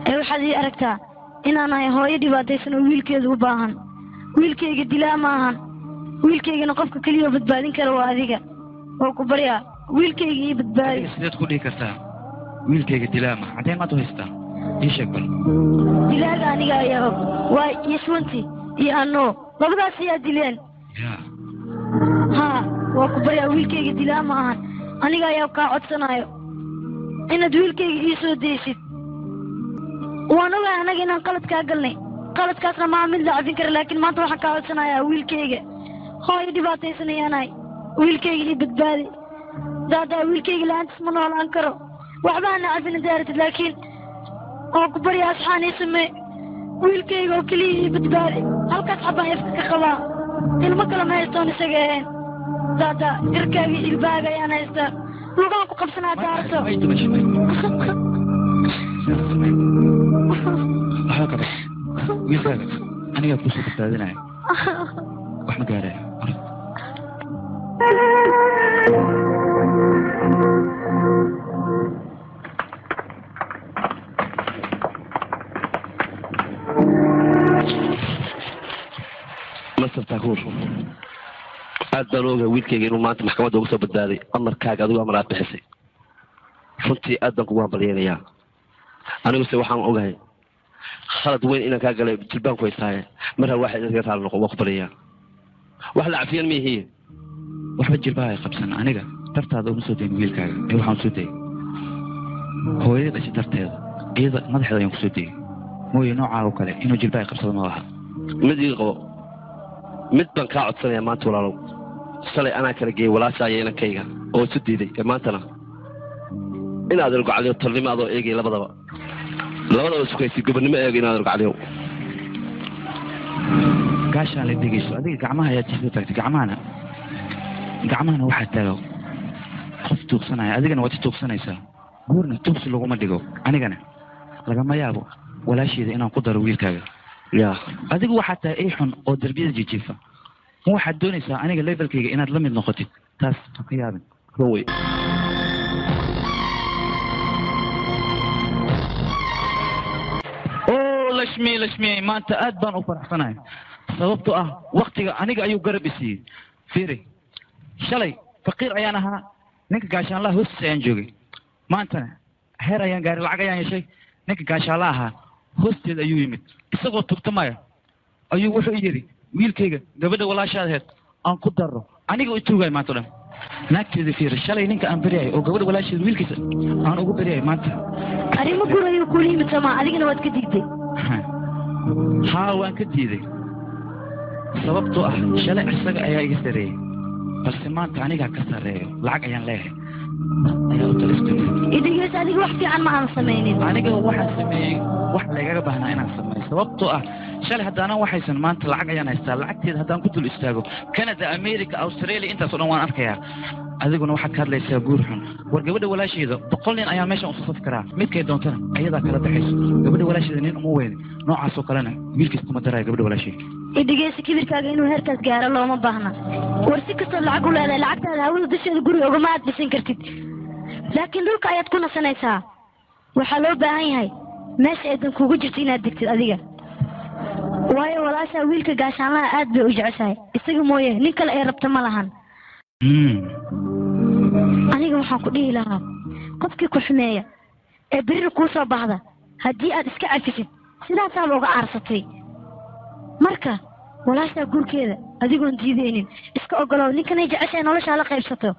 أي واحد يأركتا إن أنا هاي هو يدي بعدين ويلكي ذوباهن ويلكي قدلا ماهن ويلكي نقفك كل يوم بتبادين كروا هذيك وكبريا ويلكي بتبادين سيد كل كرتا ويلكي قدلا ما عدين ما تهستا إيش أقول دلا أنا جاي ويسونتي يا أنو ما بدأ سيا دلين ها وكبريا ويلكي قدلا ماهن أنا جاي أبقى عطسنايو إن دويلكي يسوع ديشت وأنا جاي أنا جينا قلت كأقلني قلت كأسنا ما عمل لاعبين كر لكن ما تروح كعطسنايا ويلكي هاي دباتي سنة أنا ويلكي اللي بتبادي دادا ويلكي لا أنت اسمه ولا أنكره وحبانا عارفين دارت لكن أكبر يا أصحاني سمي ويلكي وكلي بتبادي هل كتحبها يفك خبا المكلا ما يستوني سجين دادا إركابي الباقة يا نايستا لغاكو قبسنا دارتو هكذا ويلكي أنا يبقى سوف تتعدنا وإحنا قارئ مستر تاكور أدى لوجا ويلكي إنه ما أنت محكمة دوغسة بالداري أمر كاك أدوغا مرات بحسي فنتي أدى قوام بلينا يا أنا مستوى حام أوغاي خلط وين إنا كاك لي تلبان كويس هاي مرة واحد يتغير على النقوة وقبلية واحد عفيان مي هي waxba jirbahay qabsan aniga tartaada uma soo deyn wiilkaaga ee waxaan soo deeyay hooyada dhashay tarteeda iyada madaxeeda ayaan ku soo deeyay mooye noocaa oo kale inuu jirbahay qabsado ma laha mid ii qabo mid baan kaa codsanaya maanta walaalow shalay anaa kala geeyey walaashaayo inankayga oo isu diiday ee maantana inaad irgocaliyo tolnimo adoo eegay labadaba sukaysi gobonnimo eegay inaad irgocaliyo gaashaan la dhegeyso adiga gacmaha ayaa jisoo taagtay gacmahana waxaa taago qof tuugsanaya adigana waad tuugsanaysaa guurna tuugsi laguma dhigo anigana lagama yaabo walaasheeda inaan ku daro wiilkaaga adigu waxaa tahay ay xun oo darbiyada jijiifa ma waxaad doonaysaa aniga levelkayga inaad la mid noqotid taas ha ka yaabin way lashmi maanta aad baan u faraxsanahay sababtoo ah waktiga aniga ayuu garab isiiyey fiiri shalay faqiir ayaan ahaa ninka gaashaanlaha hoostiisa ayaan joogay maantana heer ayaan gaaray lacag ayaan yeeshay ninka gaashaanla ahaa hoosteeda ayuu yimid isagoo tugtamaya ayuu wuxuu yidhi wiilkayga gabadha walaashaadaheed aan ku darro aniga u tuugay maanta o dhan naagteeda fiiri shalay ninka aan beryahay oo gabadha walaasheeda wiilkiisa aan ugu beryahay maanta arrimo gurayo kula yimid somaa adigana waad ka diiday haa waan ka diiday sababtoo ah shalay isaga ayaa iga sareeyey balse maanta anigaa ka sarreeyo lacag ayaan leeyahay ayaa u talistiidigees adiga wax fiican ma aan samaynin aniga waxaan sameeyey wax laygaga baahnaa inaan sameeyo sababtoo ah shalay haddaanan waxaysan maanta lacag ayaan haystaa lacagteeda haddaan ku dul istaago canada america australia intaasoo dhan waan arkayaa adiguna waxaad ka hadlaysaa guur xun war gabadha walaasheeda 100 nin ayaan meeshan usu saf karaa midkay doontana ayadaa kala baxayso gabadha walaasheeda nin uma weyne noocaasoo kalena wiilkiis kuma daraya gabadha walaasheeda idigeesi kibirkaaga inuu heerkaas gaaro looma baahna war si kastoo lacag u leedahay lacagtaada hawada dusheeda guriga ugama aad dhisan kartid laakiin dhulka ayaad ku nasanaysaa waxaa loo baahan yahay meesha aydan kugu jirto inaad degtid adiga waayo walaashaa wiilka gaashaanlaha aad bay u jeceshahay isaga mooye nin kale ay rabta ma lahan aniga waxaan ku dhihi lahaa qofkii ku xumeeya ee berri kuu soo baxda haddii aad iska cafisid sidaasaaba uga aarsatay marka walaashaa guurkeeda adigoon diideynin iska ogolow ninkanay jeceshahay noloshaa la qaybsato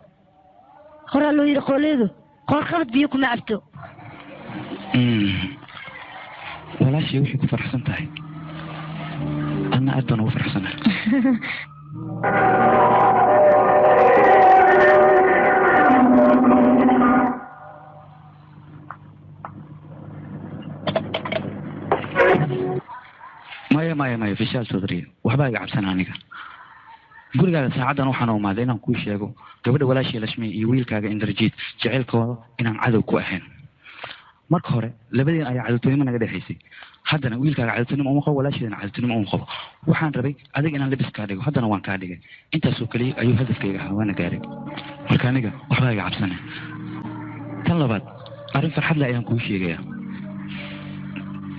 horaa loo yidhi qooleedu qoorqabad biyo kuma cabto walaashii wixii ku farxsan tahay anna aad baan ugu farxsanahay maya fishaal sodriye waxbaa iga cabsana aniga gurigaaga saacaddan waxaan umaaday inaan kuu sheego gabadha walaashii lashmi iyo wiilkaaga indarjiid jaceylkooda inaan cadow ku ahayn marka hore labadeen ayaa cadowtinimo naga dhexaysay haddana wiilkaaga cadowtinimo uma qabo walaasheedana cadowtinimo uma qabo waxaan rabay adiga inaan labis kaa dhigo haddana waan kaa dhigay intaasoo keliya ayuu hadafkayga ahaa waana gaaray marka aniga waxbaa iga cabsana tan labaad arrin farxadle ayaan kuu sheegayaa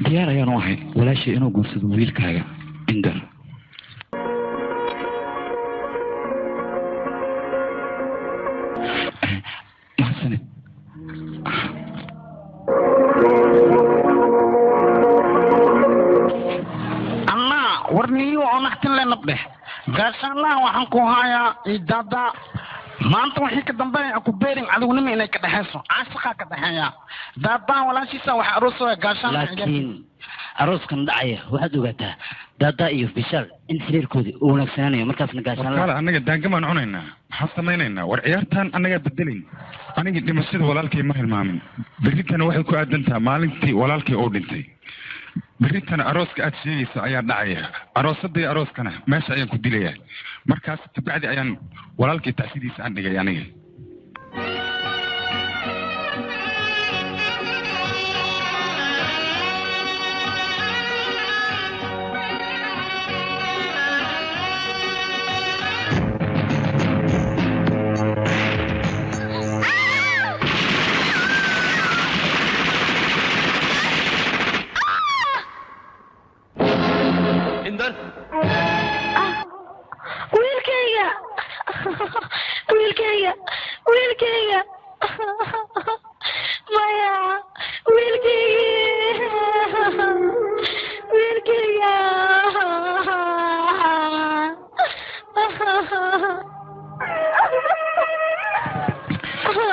diyaar ayaan u ahay walaashii inuu guursado wiilkaaga indar mahadsanid annaa warniyo oo naxtin le nabdheh gaashaanlaha waxaan ku hayaa idaada maanta wixii ka dambeeya ku beerin adigunimo inay ka dhexayso caashiqaa ka dhexeeya daadaan walaashiisa waxa aroosooya gaashaan laakiin arooskan dhacaya waxaad ogaataa daadaa iyo bishaal in xiriirkoodii uu wanaagsanaanayo markaasna gaashaan annaga daangamaan cunaynaa maxaan samaynaynaa war ciyaartaan annagaa bedelayn anigii dhimashada walaalkay ma hilmaamin berritana waxay ku aadantaha maalintii walaalkay oo dhintay berritana arooska aad sheegaysa ayaa dhacaya aroosadii arooskana meesha ayaan ku dilayaa markaas kabacdi ayaan walaalkay tacsidiisa aan dhigay aniga wiilkayga maya wiilkayga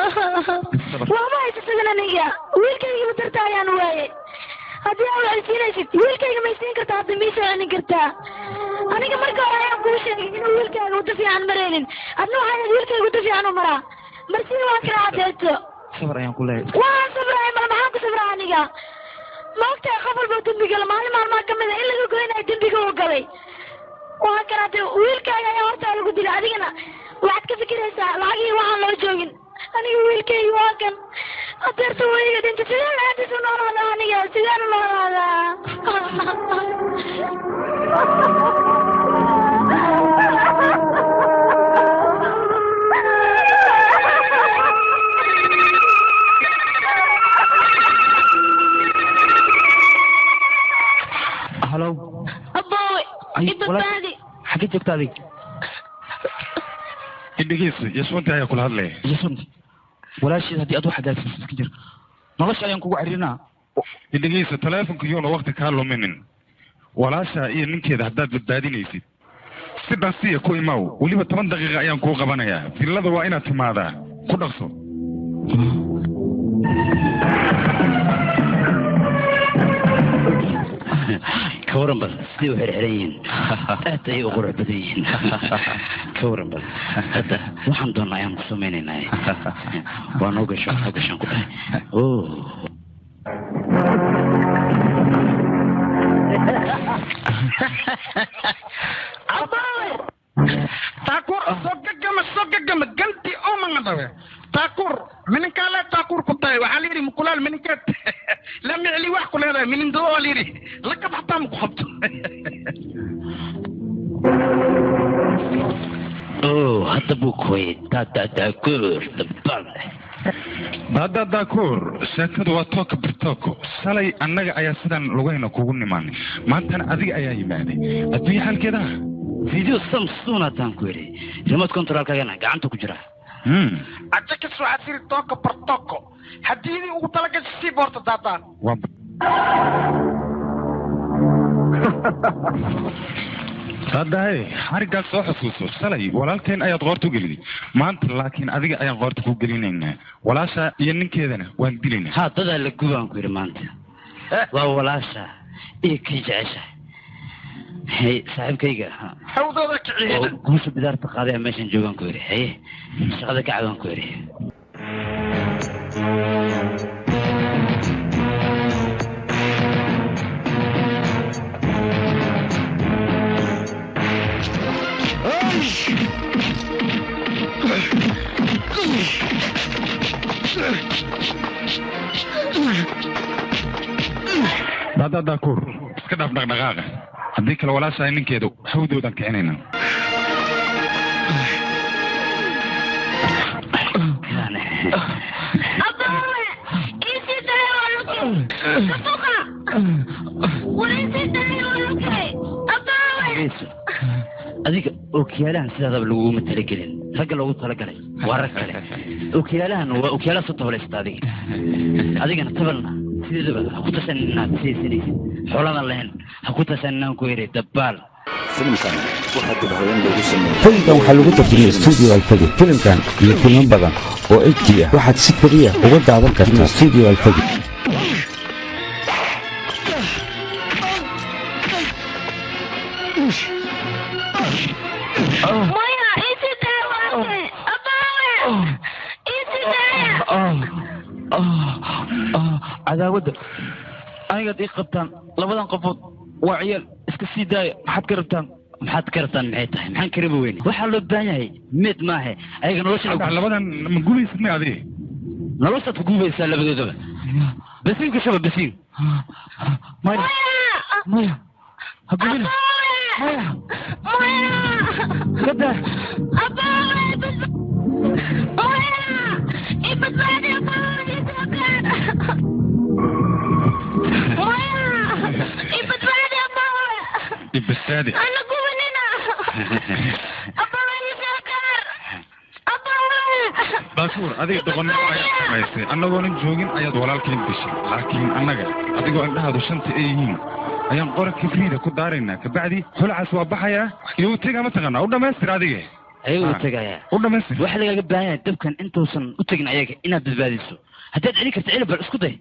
waama haysasadan aniga wiilkayga madarta ayaan waaye haddii aa waxaysiinaysid wiilkayga may siin kartaa hadda mii soconi kartaa aniga marka hore ayaan kuu sheegay inuu wiilkaaga wada fiican maraynin adna waxaa wiilkayga wada fiican u maraa marsi waa kala cadeeto sabar ayaan ku leeyahay waan sabray mal maxaan ku sabraa aniga maogtahay qof walba dembi gala maalin maalmaa kamid a in laga goynayo dembiga uu galay waa kanaate wiilkaaga ayaa hortaa lagu dilay adigana waxaad ka fikiraysaa lacagii waxaan loo joogin aniga wiilkayga waa kan adeerta wayga dhinta sideen aadisu noolaada aniga sideen u noolaadaa halo abowe ibadbaadi xagee joogta adig indhigiisa yaswanta ayaa kula hadlaya yaswanta walaasheed haddii aad wax hagaagsan iska jir nolosha ayaan kugu caririnaa indhigiisa taleefonka yoona wakti kaa luminin walaasha iyo ninkeeda haddaad badbaadinaysid si dhaqsiya ku imaaw weliba 10 daqiiqa ayaan kuu qabanayaa villada waa inaad timaadaa ku dhaqso كورن بس دي وحرحرين أتى يقرأ بدين كورن بس هذا وحمد الله يوم سميني ناي ونوقش ونوقش نقول أوه تاكور سوق جنتي أو من هذا تاكور من كلا تاكور كتاي وحاليري مقلال من كت لم يعلي واحد كل هذا من دوليري لك بحطام مقحبت أوه هذا بوكوي تاكور تبان هذا داكور شاكد واتوك برتوكو سالي أنك أيا سدان لغينا كوغن نماني ما أنت أذيك أيا يماني أدوي حال كده فيديو سامسونة تانكوري ريموت كنترول كاغانا قعنتو كجرا أجاك سوحاتيري توكو برتوكو هديني وطلق السيبورت داتان هذا حرقة صوح سوسو سلي ولكن أيا غورتو قليلي ما أنت لكن أذيك أيا غورتو قليلين ولا شيء ينن كذا وان دلين هذا اللي كوبان كوري ما أنت وولاشة إيه كي جعشة هي صاحب كيجا حوضك عيد كوش بدار تقاضي ماشي جوان كوري هي شغلك عوان كوري هذا داكور كده في دغدغاغه هديك لو ولا شاي نكيدو حودودان كeenayna adiga ookiyaalahan sidaadaba lagu matala gelin ragga loogu talagalay waa rag kale ookiyaalahan waa ookiyaala soo tabalaysta adigana tabalna sideedaba ha ku tashan inaad siisanaysid xooladan lahayn ha ku tashan inaan ku yeray dabbaal filimkan waxaa dibhaween loogu sameeyey filimkan waxaa lagu tarjumay studio alfagi filimkan iyo filmo badan oo HD ah waxaad si keliya uga daawan kartaa studio alfagi عداوده أنا قد إقبتان لبدان قفوت وعيال إسكسي داية maxaad ka rabtaan maxay tahay maxaan ka rabi weyne waxaa loo baahan yahay mid maahe ayaga labadan ma gubaysid may adiga noloshaad ku gubaysaa labadoodaba basiin ku shaba basiin maya maya ha gubina maya kada ibadbaadi baakuur adiga doqonnimo ayaad samaysay annagoonan joogin ayaad walaalkeen dishay laakiin annaga adigoo indhahaadu shanta ay yihiin ayaan qora kifriida ku daaraynaa kabacdi xulacaas waa baxayaa iyo u tegaa mataqaanaa u dhammaystir adiga ayuu u tegayaa u dhammaystir waxa lagaga baahan yahay dabkan intuusan u tegin ayaga inaad badbaadiso haddaad celin karta celi bal isku day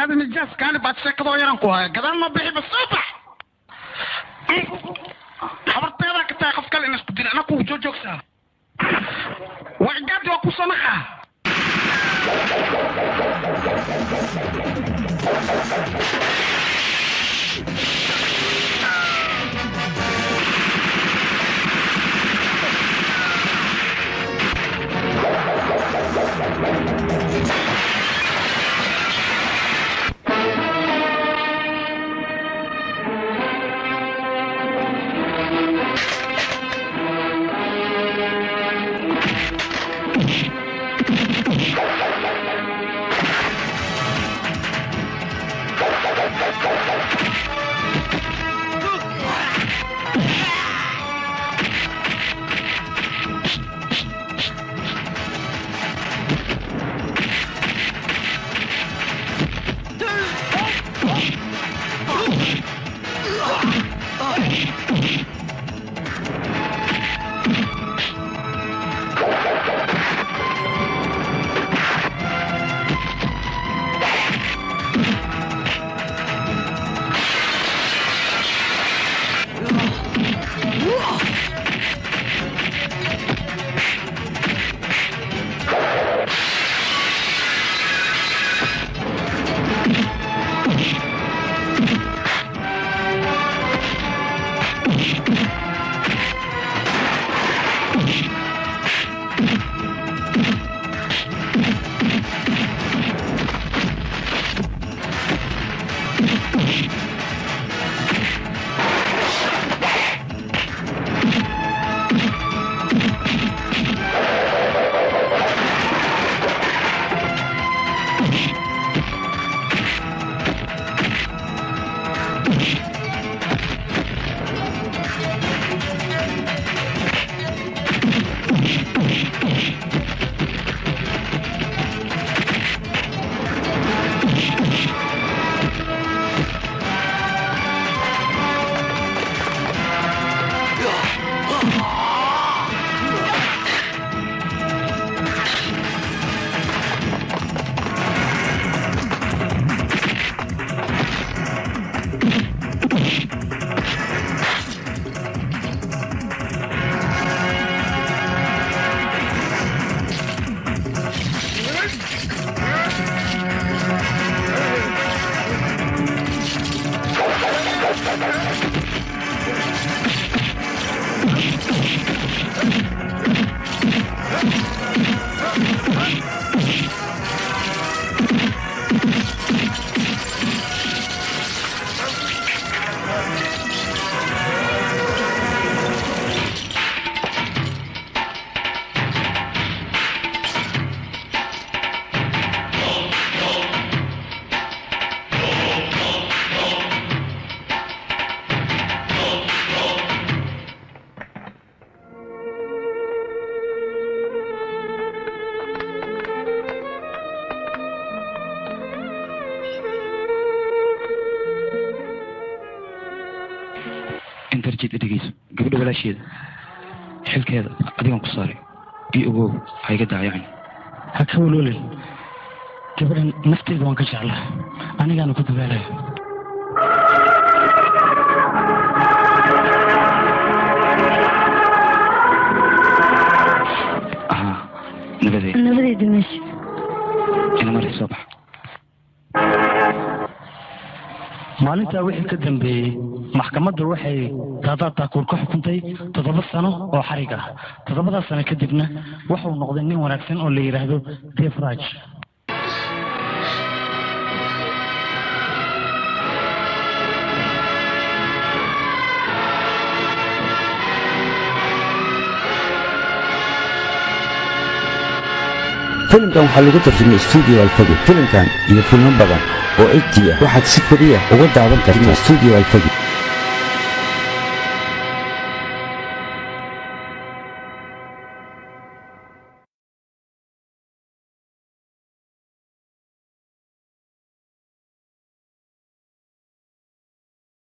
هذا النجاس كان بعد سكضوا يرنقوها قدام ما بيحب الصبح حضرت يا ذاك تاخذ كل الناس بدي انا كو جوجوك سا وعقاد وكو سمخه interjid dhegeyso gabadha walaasheeda xilkeeda adigan ku saaray iyo ogow ha iga daayacin ha ka walwalin gabadhan nafteeda waan ka jeclaa anigaana ku dadaalaya nabadeeda meesha ina mari soo bax maalintaa wixii ka dambeeyey maxkamaddu waxay daadaa taakuur ka xukuntay 7 sano oo xarig ah 7 sano kadibna wuxuu noqday nin wanaagsan oo la yiraahdo Devraj filimkan waxaa lagu tarjumay studio alfagi filimkan iyo filmo badan oo ejti ah waxaad si keliya uga daawan kartaa studio alfagi